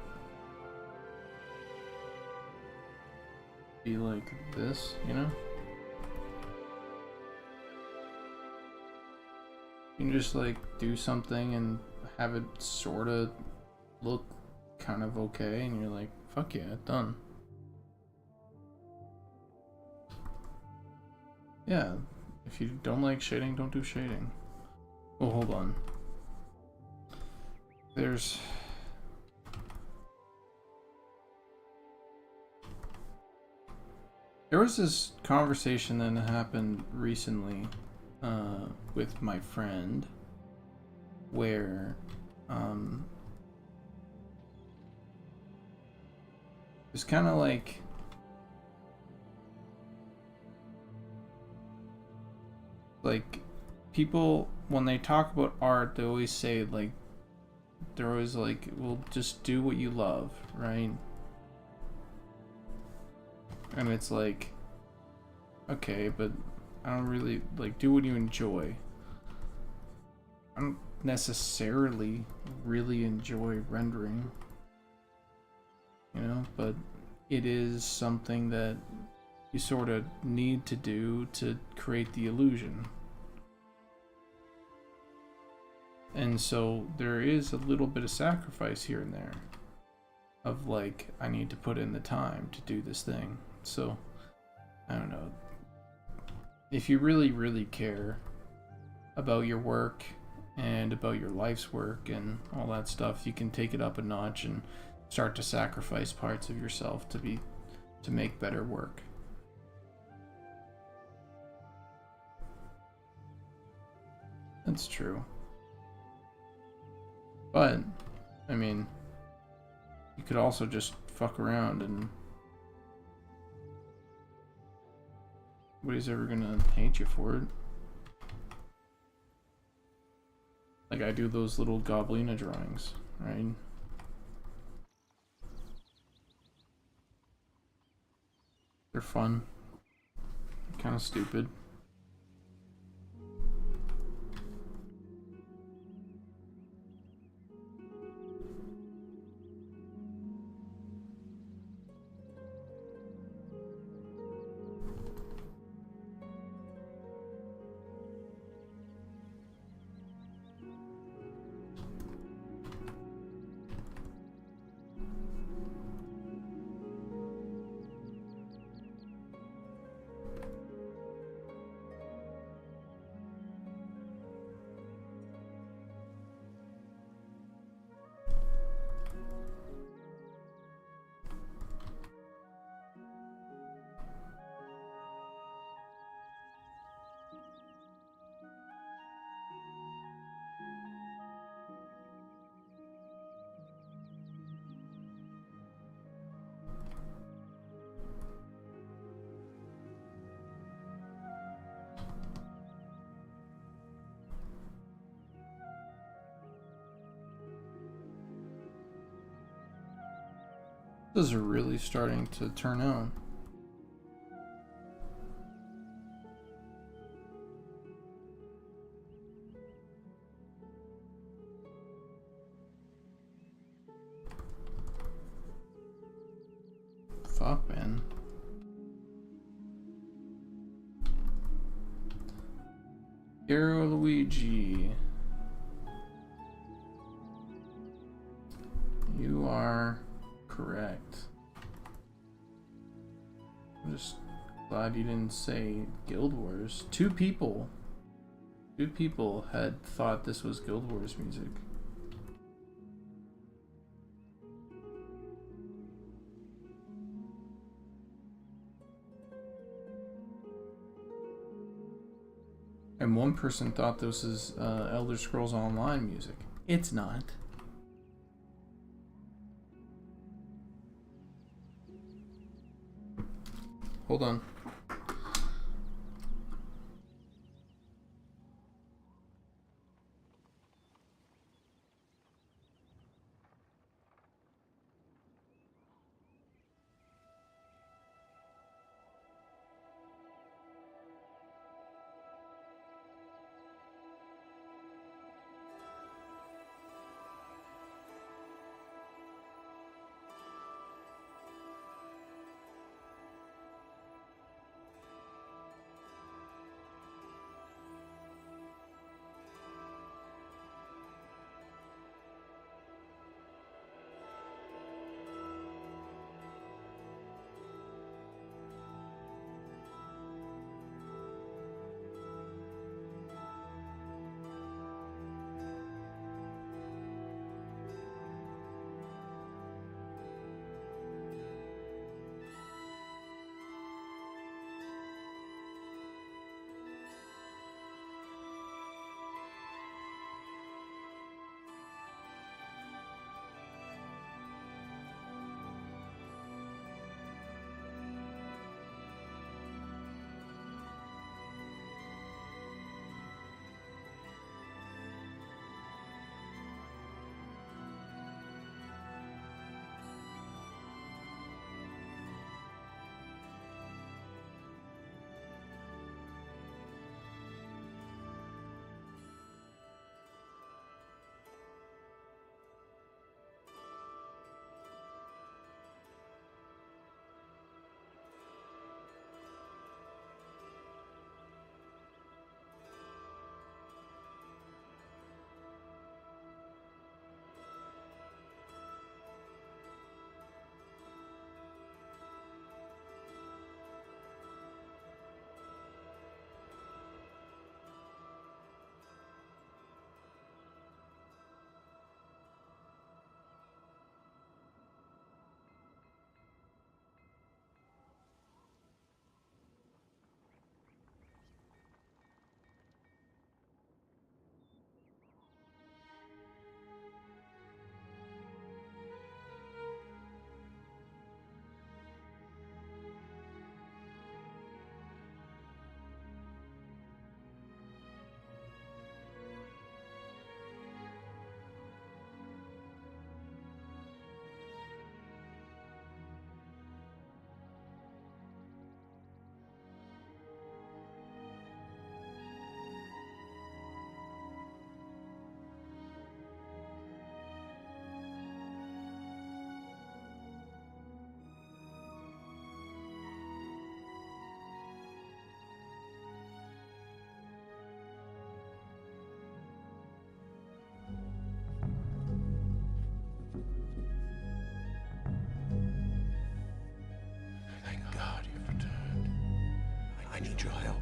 be like this, you know? You can just like do something and have it sort of look kind of okay, and you're like, fuck yeah, done. Yeah, if you don't like shading, don't do shading. Oh, hold on. There was this conversation that happened recently with my friend where it's kind of like like, people, when they talk about art, they always say, like, they're always like, well, just do what you love, right? And it's like, okay, but I don't really, like, do what you enjoy. I don't necessarily really enjoy rendering, you know, but it is something that you sort of need to do to create the illusion. And so there is a little bit of sacrifice here and there of like, I need to put in the time to do this thing. So I don't know, if you really, really care about your work and about your life's work and all that stuff, you can take it up a notch and start to sacrifice parts of yourself to make better work. That's true. But I mean, you could also just fuck around and nobody's ever gonna hate you for it. Like, I do those little goblina drawings, right? They're fun. Kind of stupid. Those are really starting to turn out. Fuck, man. Hero Luigi. You are correct. I'm just glad you didn't say Guild Wars. Two people had thought this was Guild Wars music. And one person thought this was Elder Scrolls Online music. It's not. Hold on. I need your help.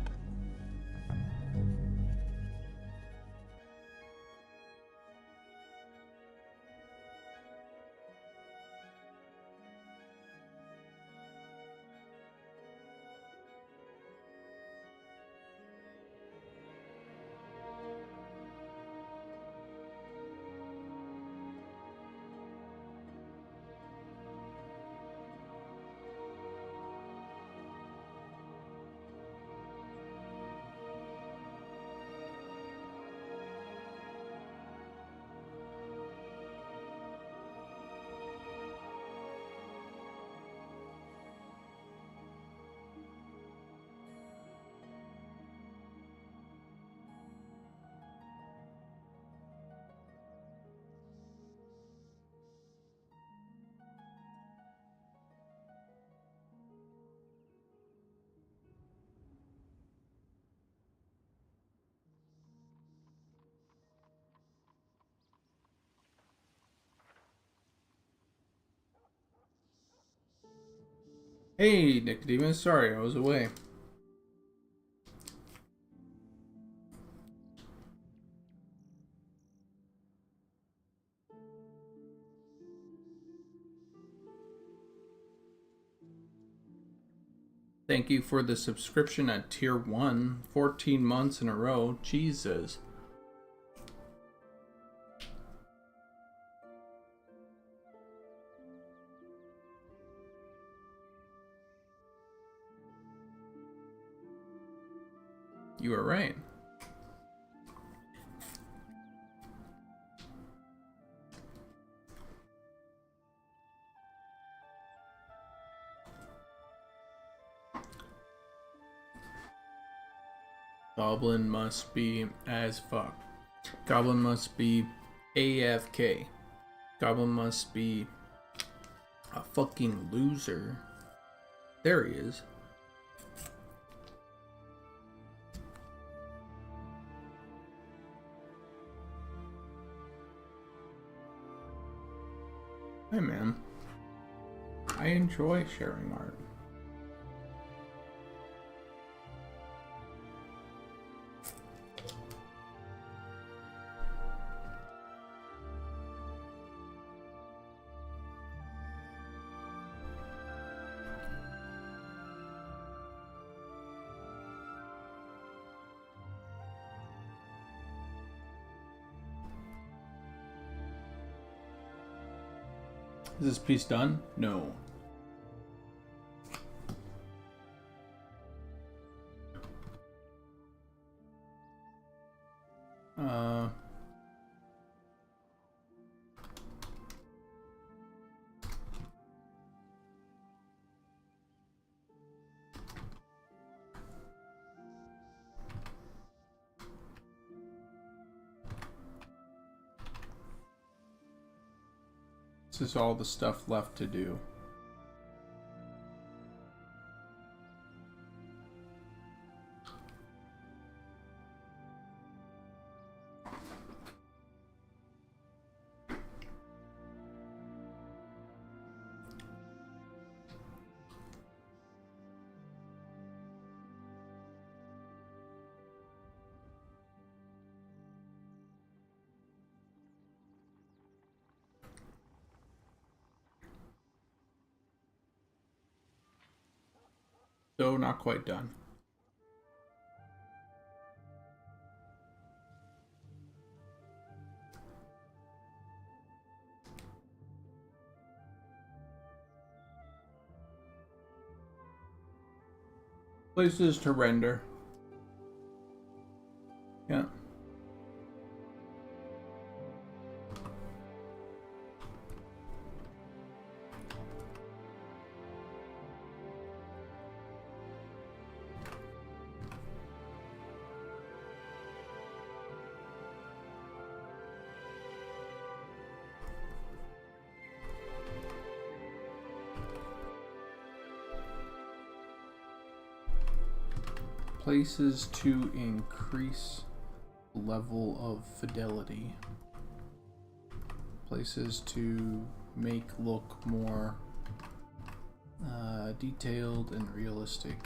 Hey, Nicodemus. Sorry, I was away. Thank you for the subscription at Tier 1. 14 months in a row. Jesus. You were right. Goblin must be as fuck. Goblin must be AFK. Goblin must be a fucking loser. There he is. Hey man, I enjoy sharing art. Is this piece done? No. This is all the stuff left to do. So not quite done. Places to render. Yeah. Places to increase level of fidelity. Places to make look more detailed and realistic.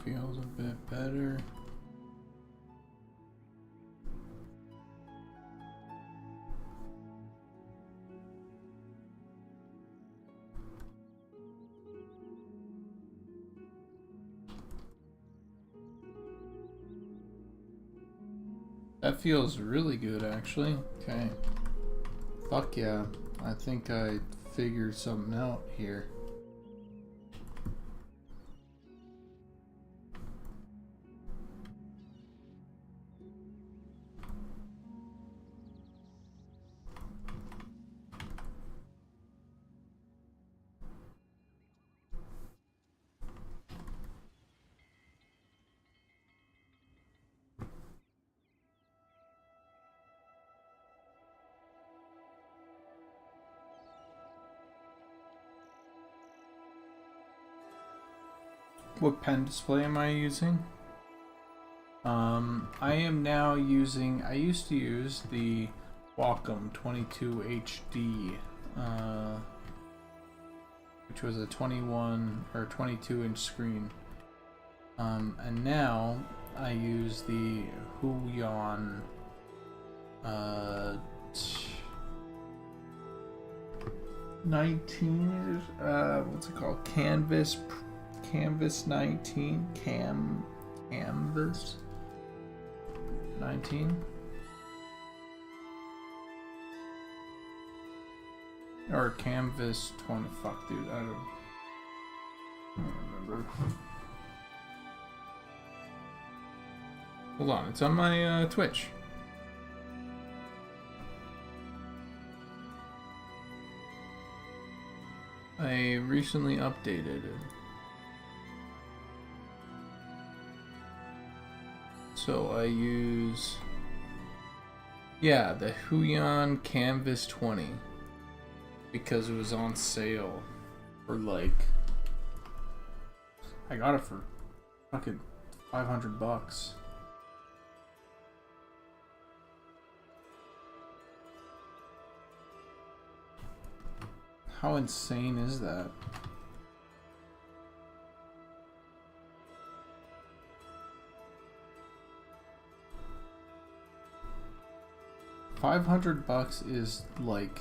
Feels a bit better. That feels really good, actually. Okay. Fuck yeah. I think I figured something out here. What pen display am I using? I am now using, I used to use the Wacom 22 HD, which was a 21 or 22 inch screen. And now I use the Huion, 19, what's it called? Canvas 19, Canvas 19, or Canvas 20. Fuck, dude, I don't remember. Hold on, it's on my Twitch. I recently updated it. So I use, yeah, the Huion Canvas 20 because it was on sale for like, I got it for fucking $500. How insane is that? $500 is like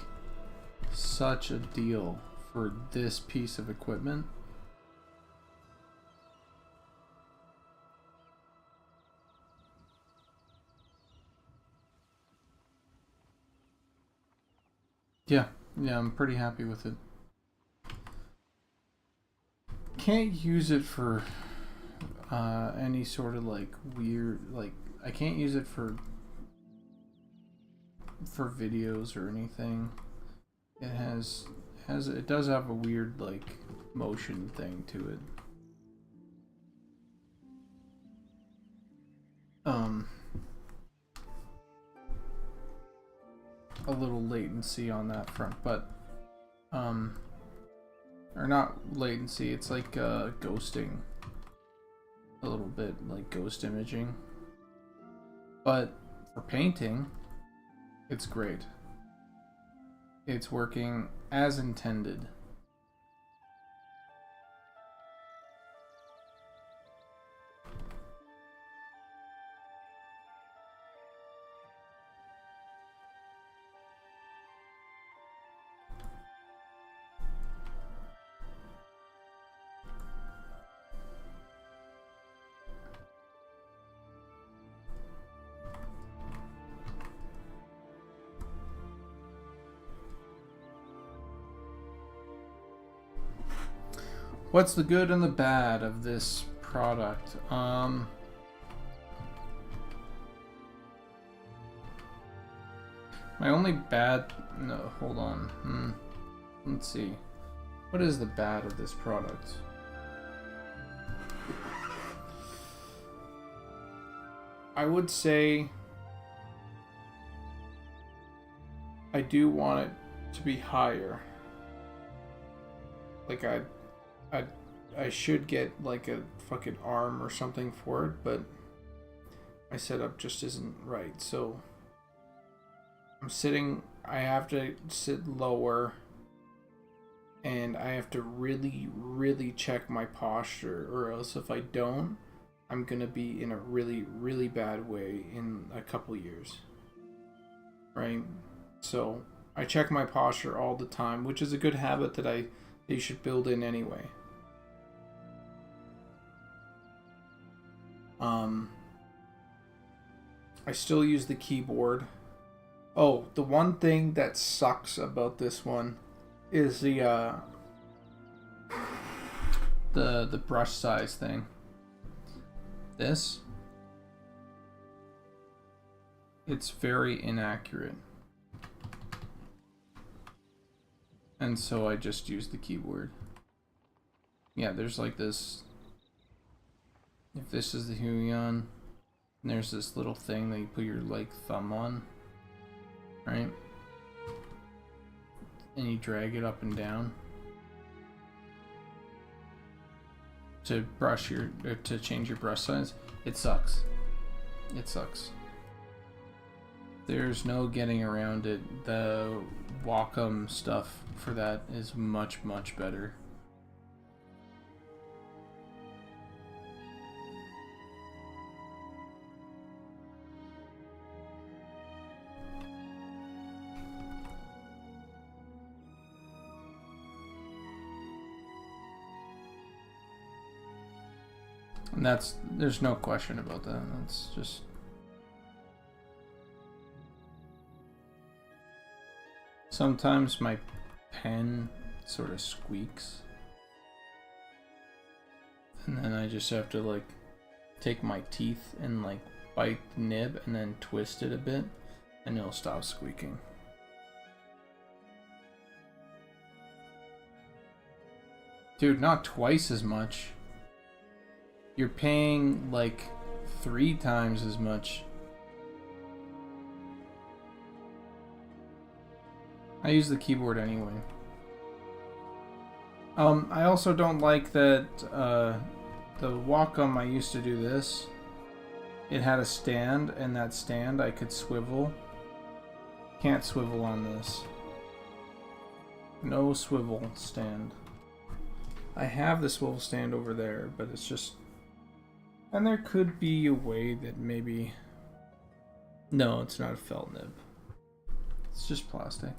such a deal for this piece of equipment. Yeah, I'm pretty happy with it. Can't use it for any sort of like weird, like I can't use it for videos or anything. It does have a weird like motion thing to it. A little latency on that front, but or not latency, it's like ghosting a little bit, like ghost imaging, but for painting it's great. It's working as intended. What's the good and the bad of this product? My only bad... No, hold on. Let's see. What is the bad of this product? I would say I do want it to be higher. Like I should get like a fucking arm or something for it, but my setup just isn't right. So I have to sit lower and I have to really, really check my posture, or else if I don't, I'm gonna be in a really, really bad way in a couple years. Right? So I check my posture all the time, which is a good habit that you should build in anyway. I still use the keyboard. Oh, the one thing that sucks about this one is the brush size thing. This, it's very inaccurate. And so I just use the keyboard. Yeah, there's like this. If this is the Huion, there's this little thing that you put your like thumb on, right? And you drag it up and down to brush your to change your brush size. It sucks. It sucks. There's no getting around it. The Wacom stuff for that is much, much better. And there's no question about that. That's just... Sometimes my pen sort of squeaks. And then I just have to like take my teeth and like bite the nib and then twist it a bit and it'll stop squeaking. Dude, not twice as much. You're paying like 3 times as much. I use the keyboard anyway. I also don't like that the Wacom I used to do this. It had a stand, and that stand I could swivel. Can't swivel on this. No swivel stand. I have the swivel stand over there, but it's just... And there could be a way that maybe... No, it's not a felt nib. It's just plastic.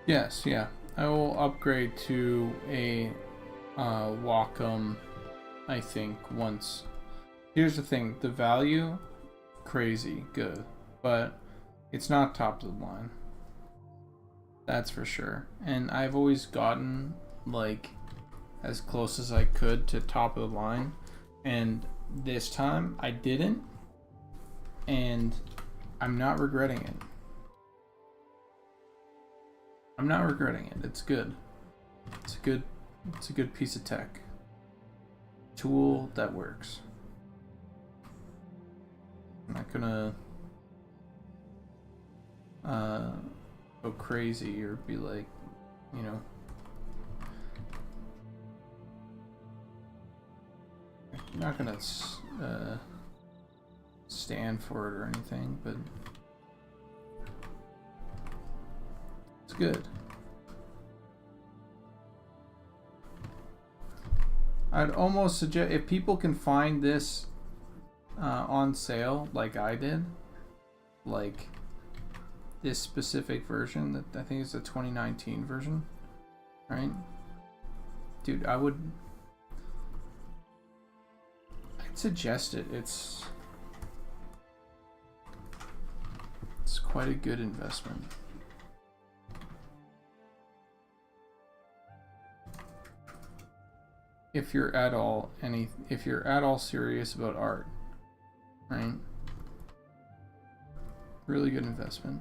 Yes, yeah. I will upgrade to a Wacom, I think, once. Here's the thing, the value, crazy, good. But it's not top of the line. That's for sure. And I've always gotten, like, as close as I could to top of the line. And this time, I didn't. And I'm not regretting it. I'm not regretting it. It's good. It's a good piece of tech. Tool that works. I'm not gonna go crazy or be like, you know, I'm not gonna stand for it or anything, but it's good. I'd almost suggest, if people can find this on sale like I did, like this specific version that I think is the 2019 version, right? Dude, I'd suggest it. It's quite a good investment. If you're at all serious about art, right? Really good investment.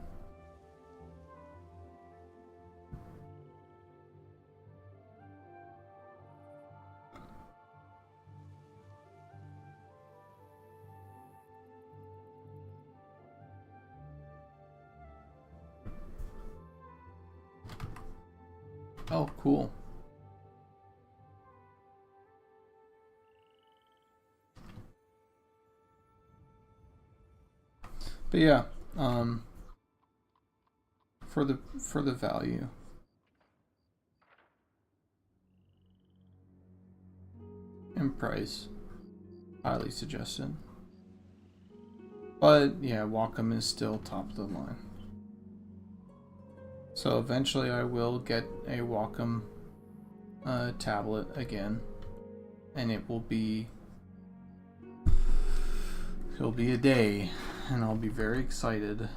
Oh, cool. But yeah, for the value, and price, highly suggested. But yeah, Wacom is still top of the line. So eventually I will get a Wacom tablet again, and it'll be a day, and I'll be very excited.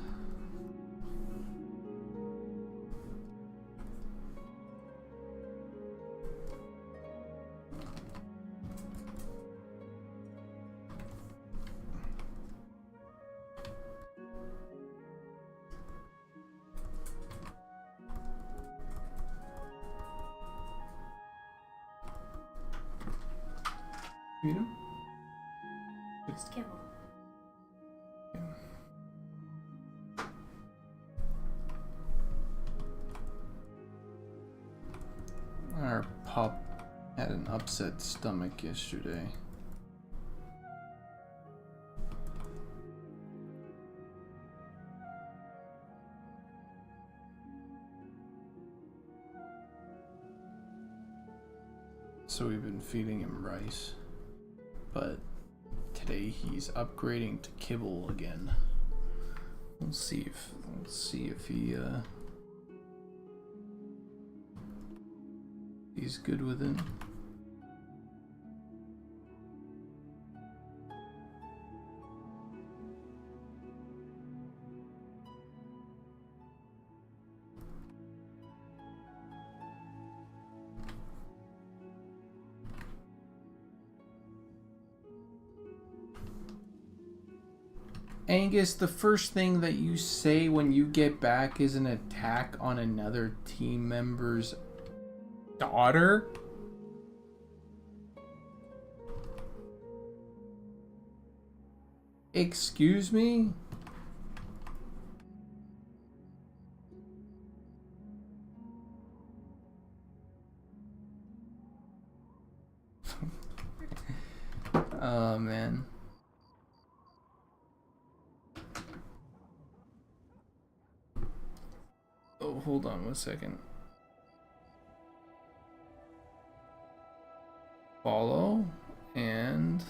You know? Just kibble. Our pup had an upset stomach yesterday. So we've been feeding him rice. But today he's upgrading to kibble again. We'll see if he's good with it. Angus, the first thing that you say when you get back is an attack on another team member's daughter? Excuse me? Oh, man. Oh, hold on 1 second. Follow and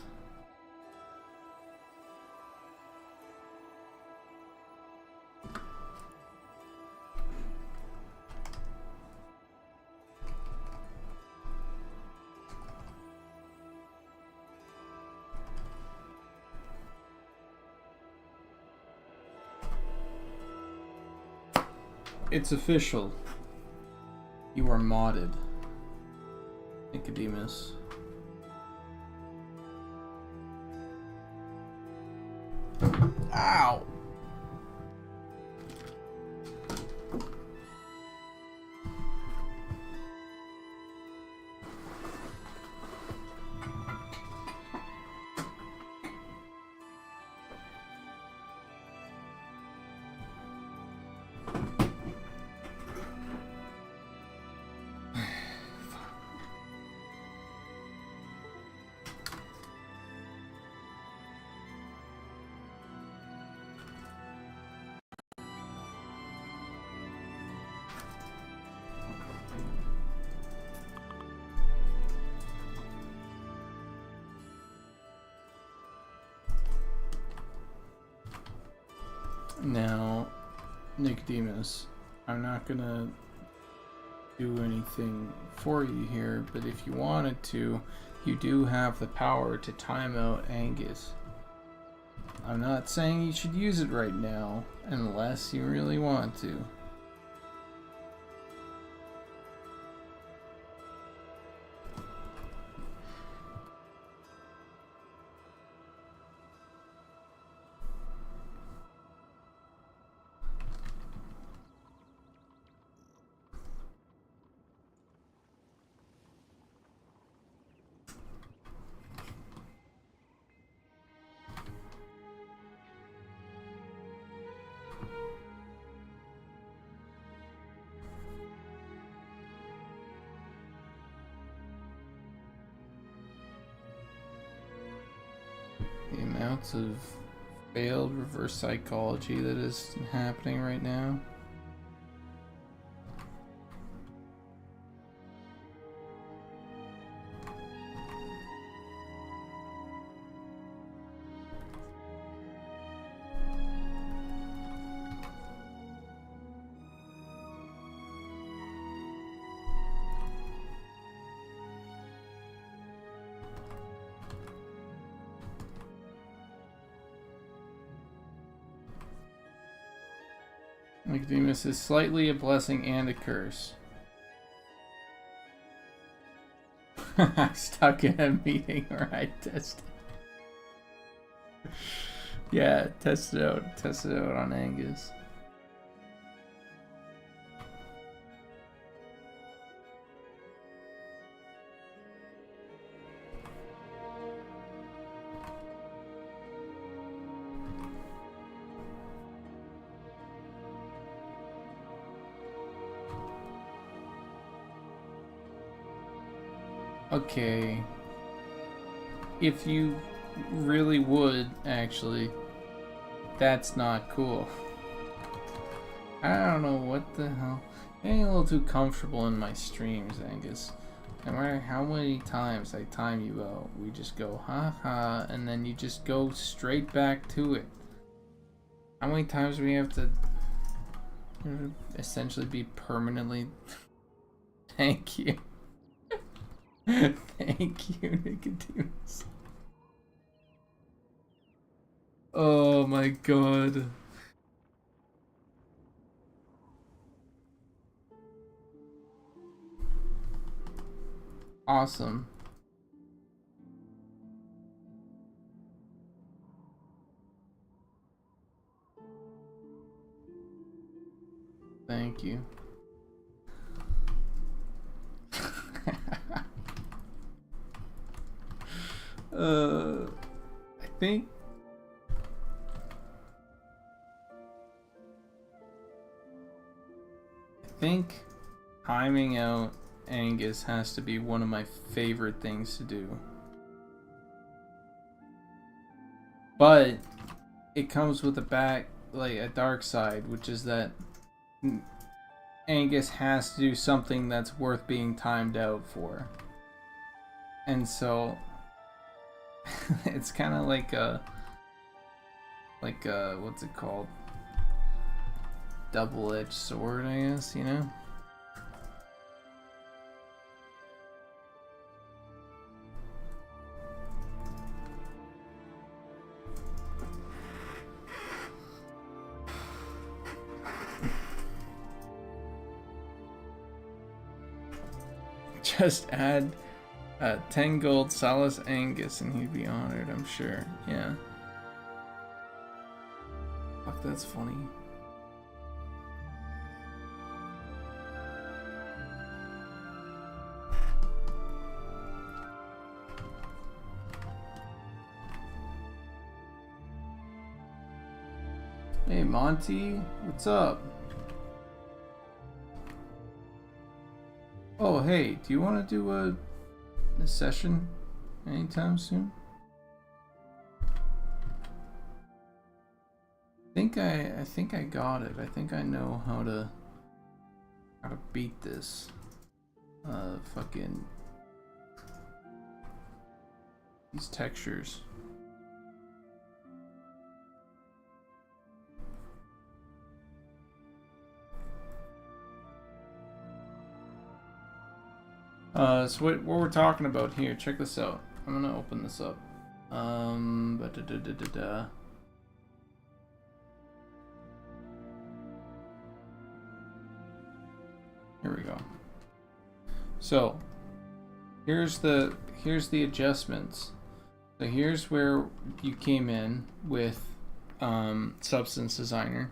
it's official. You are modded, Nicodemus. Ow! Now, Nicodemus, I'm not gonna do anything for you here, but if you wanted to, you do have the power to time out Angus. I'm not saying you should use it right now, unless you really want to. The amounts of failed reverse psychology that is happening right now. Nicodemus is slightly a blessing and a curse. Stuck in a meeting where I tested. Yeah, test it out. Test it out on Angus. Okay. If you really would, actually, that's not cool. I don't know what the hell. I'm getting a little too comfortable in my streams, Angus. No matter how many times I time you out, we just go ha ha, and then you just go straight back to it. How many times do we have to essentially be permanently... Thank you. Thank you, Nicodemus. Oh my god. Awesome. Thank you. I think timing out Angus has to be one of my favorite things to do. But it comes with a dark side, which is that Angus has to do something that's worth being timed out for. And so it's kind of like a what's it called? Double-edged sword, I guess, you know? Just add 10 gold Solace Angus and he'd be honored, I'm sure. Yeah. Fuck, that's funny. Hey Monty, what's up? Oh hey, do you want to do a session anytime soon? I think I got it. I think I know how to beat this. Fucking these textures. So what we're talking about here, check this out. I'm gonna open this up. Here we go. So here's the adjustments. So here's where you came in with Substance Designer,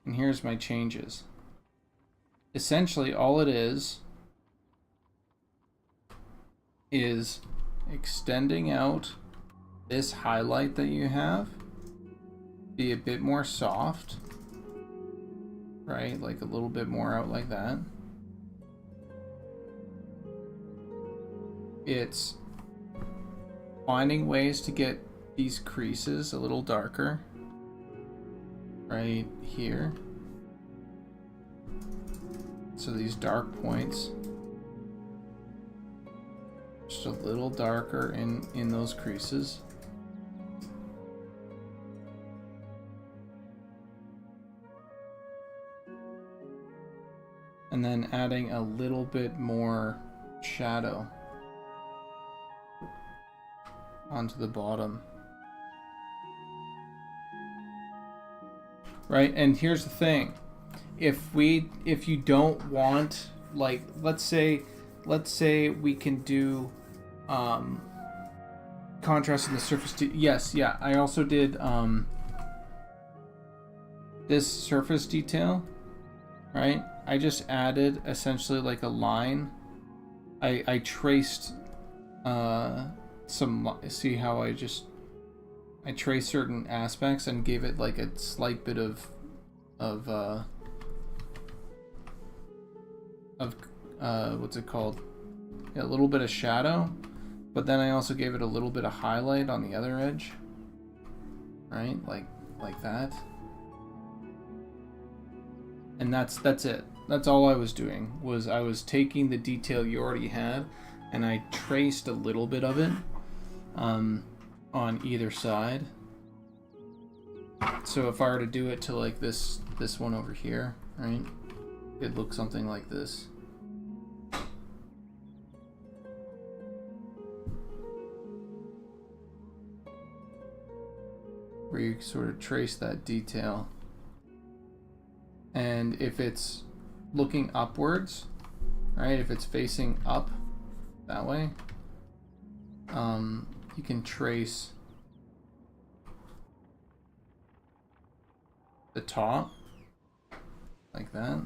and here's my changes. Essentially, all it is extending out this highlight that you have, be a bit more soft, right? Like a little bit more out like that. It's finding ways to get these creases a little darker right here. So these dark points, just a little darker in those creases. And then adding a little bit more shadow onto the bottom. Right? And here's the thing. If you don't want, like, let's say we can do contrast in the surface. Yes, yeah. I also did this surface detail, right? I just added essentially like a line. I traced some. See how I traced certain aspects and gave it like a slight bit of what's it called? Yeah, a little bit of shadow, but then I also gave it a little bit of highlight on the other edge, right? Like that. And that's it. That's all I was doing. Was I was taking the detail you already had, and I traced a little bit of it on either side. So if I were to do it to like this one over here, right? It'd look something like this. Where you sort of trace that detail. And if it's looking upwards, right? If it's facing up that way, you can trace the top like that.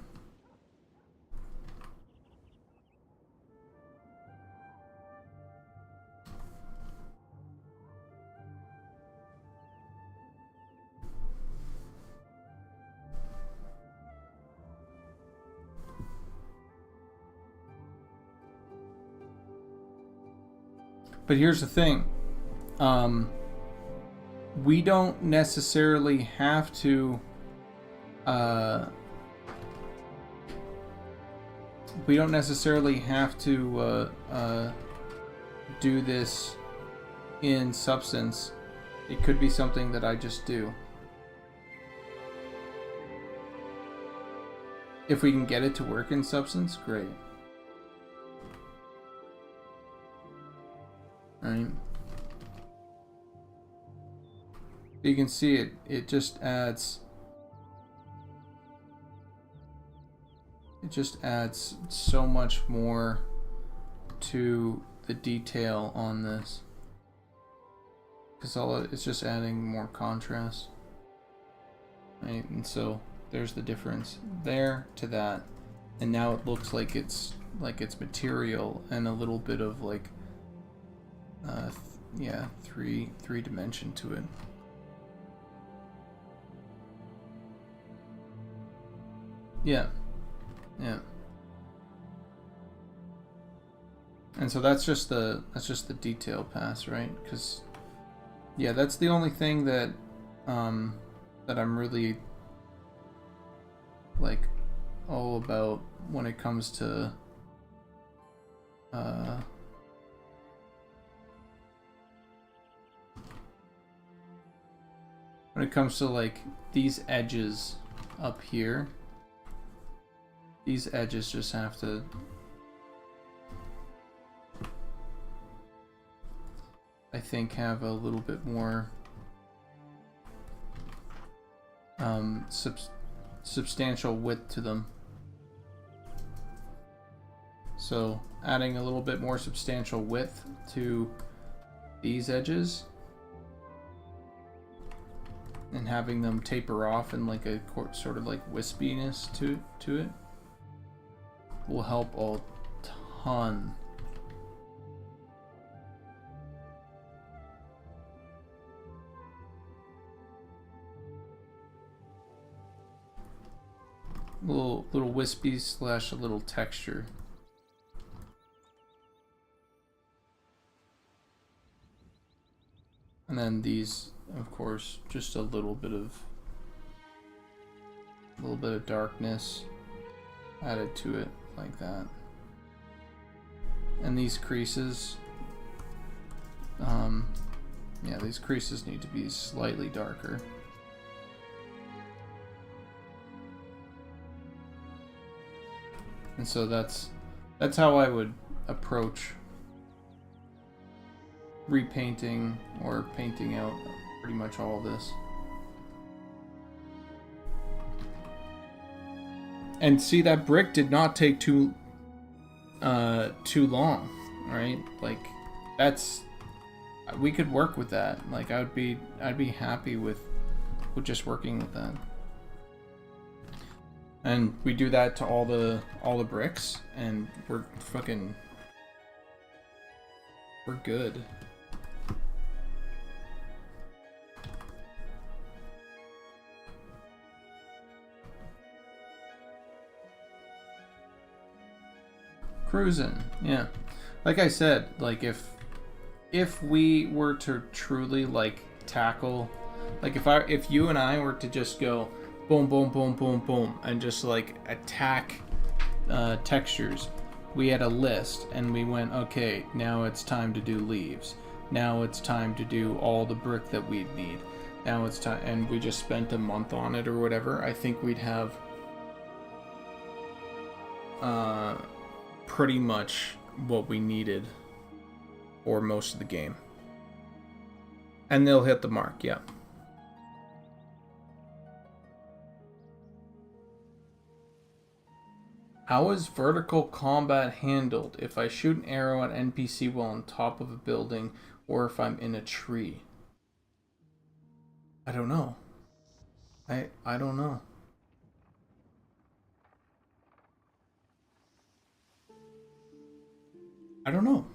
But here's the thing. We don't necessarily have to do this in Substance. It could be something that I just do. If we can get it to work in Substance, great. Right? You can see it just adds so much more to the detail on this, because it's just adding more contrast, right? And so there's the difference there to that, and now it looks like it's material and a little bit of like three dimension to it. Yeah. And so that's just the detail pass, right? Because yeah, that's the only thing that that I'm really like all about when it comes to like these edges up here. These edges just have to I think have a little bit more substantial width to them. So adding a little bit more substantial width to these edges and having them taper off and like a sort of like wispiness to it will help a ton. Little wispy slash a little texture. And then these, of course, just a little bit of darkness added to it like that. And these creases, yeah, these creases need to be slightly darker. And so that's how I would approach repainting or painting out pretty much all of this. And see, that brick did not take too long, right? Like we could work with that. Like I'd be happy with just working with that. And we do that to all the bricks, and we're good. Cruising, yeah. Like I said, like if we were to truly like tackle, like if you and I were to just go boom, boom, boom, boom, boom, and just like attack textures. We had a list, and we went, okay, now it's time to do leaves. Now it's time to do all the brick that we'd need. Now it's time, and we just spent a month on it or whatever. I think we'd have pretty much what we needed for most of the game. And they'll hit the mark, yeah. How is vertical combat handled if I shoot an arrow at NPC while on top of a building or if I'm in a tree? I don't know. I don't know. I don't know.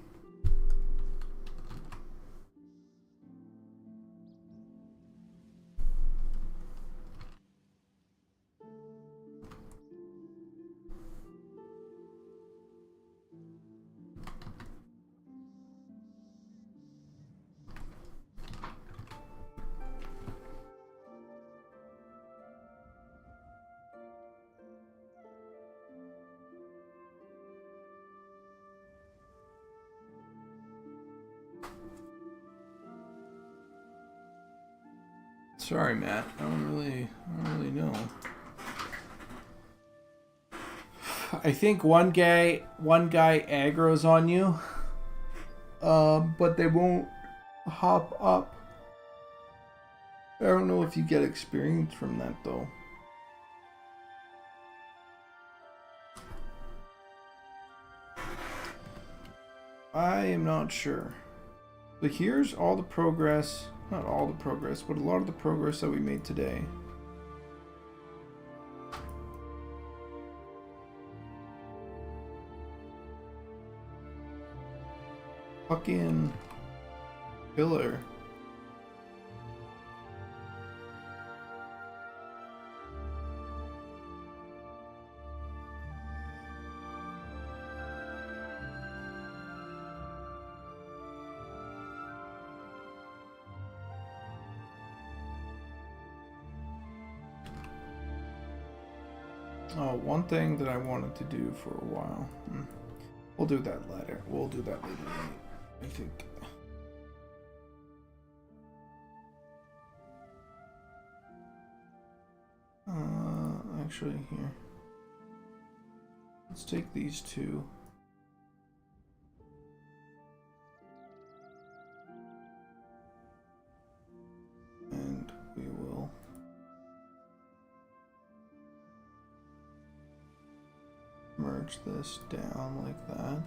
Sorry, Matt. I don't really know. I think one guy aggroes on you, but they won't hop up. I don't know if you get experience from that though. I am not sure. But here's all the progress. Not all the progress, but a lot of the progress that we made today. Fucking pillar. Oh, one thing that I wanted to do for a while. We'll do that later. We'll do that later, I think. Actually, here. Let's take these two. And we will... merge this down like that.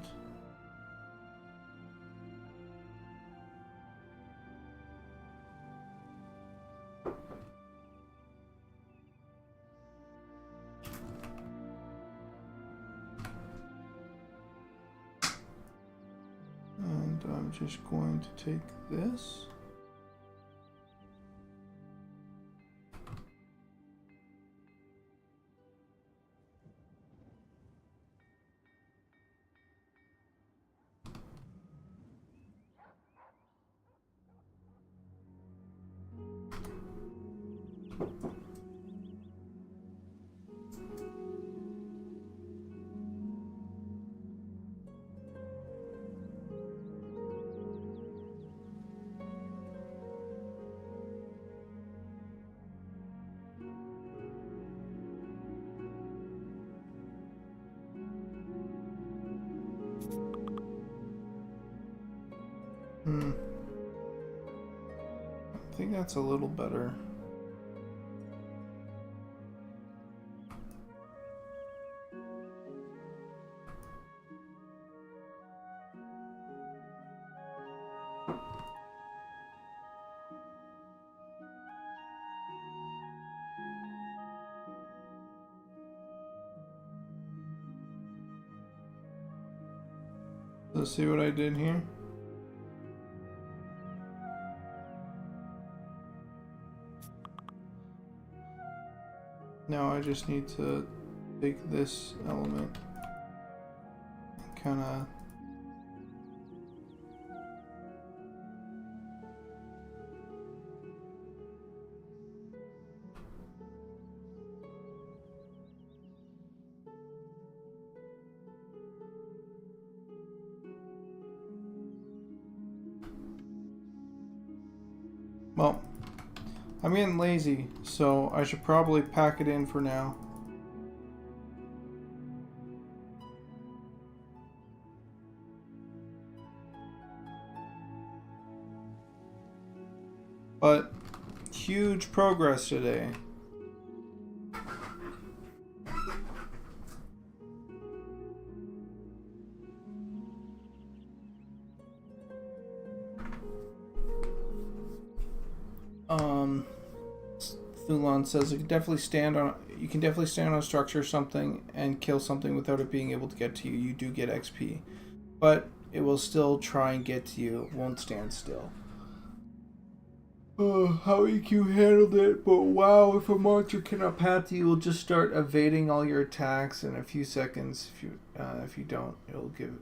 And I'm just going to take this. I think that's a little better. Let's see what I did here. Now I just need to take this element and kind of well, I'm getting lazy, so I should probably pack it in for now. But huge progress today. Thulon says you can definitely stand on a structure or something and kill something without it being able to get to you. You do get XP, but it will still try and get to you. It won't stand still. How EQ handled it, but wow, if a monster cannot path you, will just start evading all your attacks in a few seconds. If you don't, it'll give.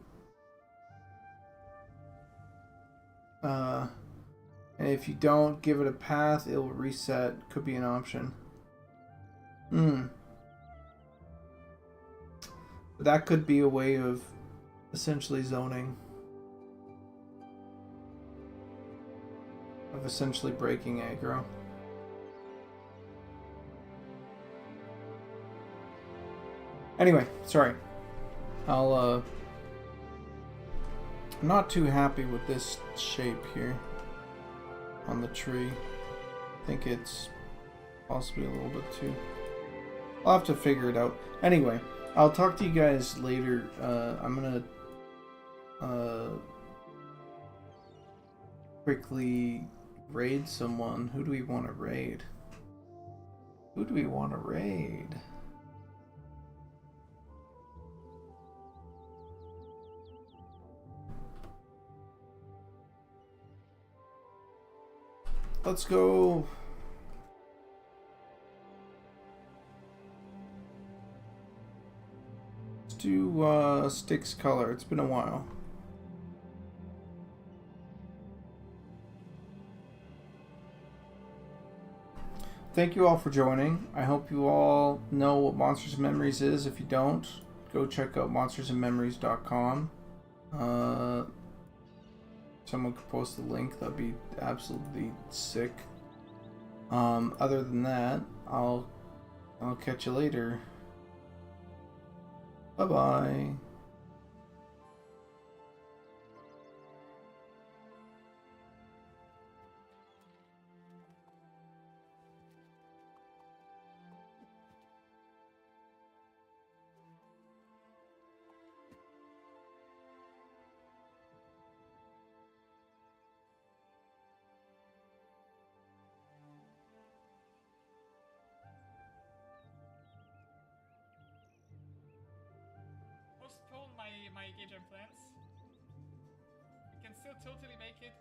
And if you don't give it a path, it will reset. Could be an option. That could be a way of essentially zoning. Of essentially breaking aggro. Anyway, sorry. I'm not too happy with this shape here on the tree. I think it's possibly a little bit too. I'll have to figure it out. Anyway, I'll talk to you guys later. I'm gonna quickly raid someone. Who do we want to raid? Who do we want to raid? Let's go. Let's do Styx color. It's been a while. Thank you all for joining. I hope you all know what Monsters and Memories is. If you don't, go check out monstersandmemories.com. Someone could post the link. That'd be absolutely sick. Other than that, I'll catch you later. Bye-bye. my game jam plans. We can still totally make it, but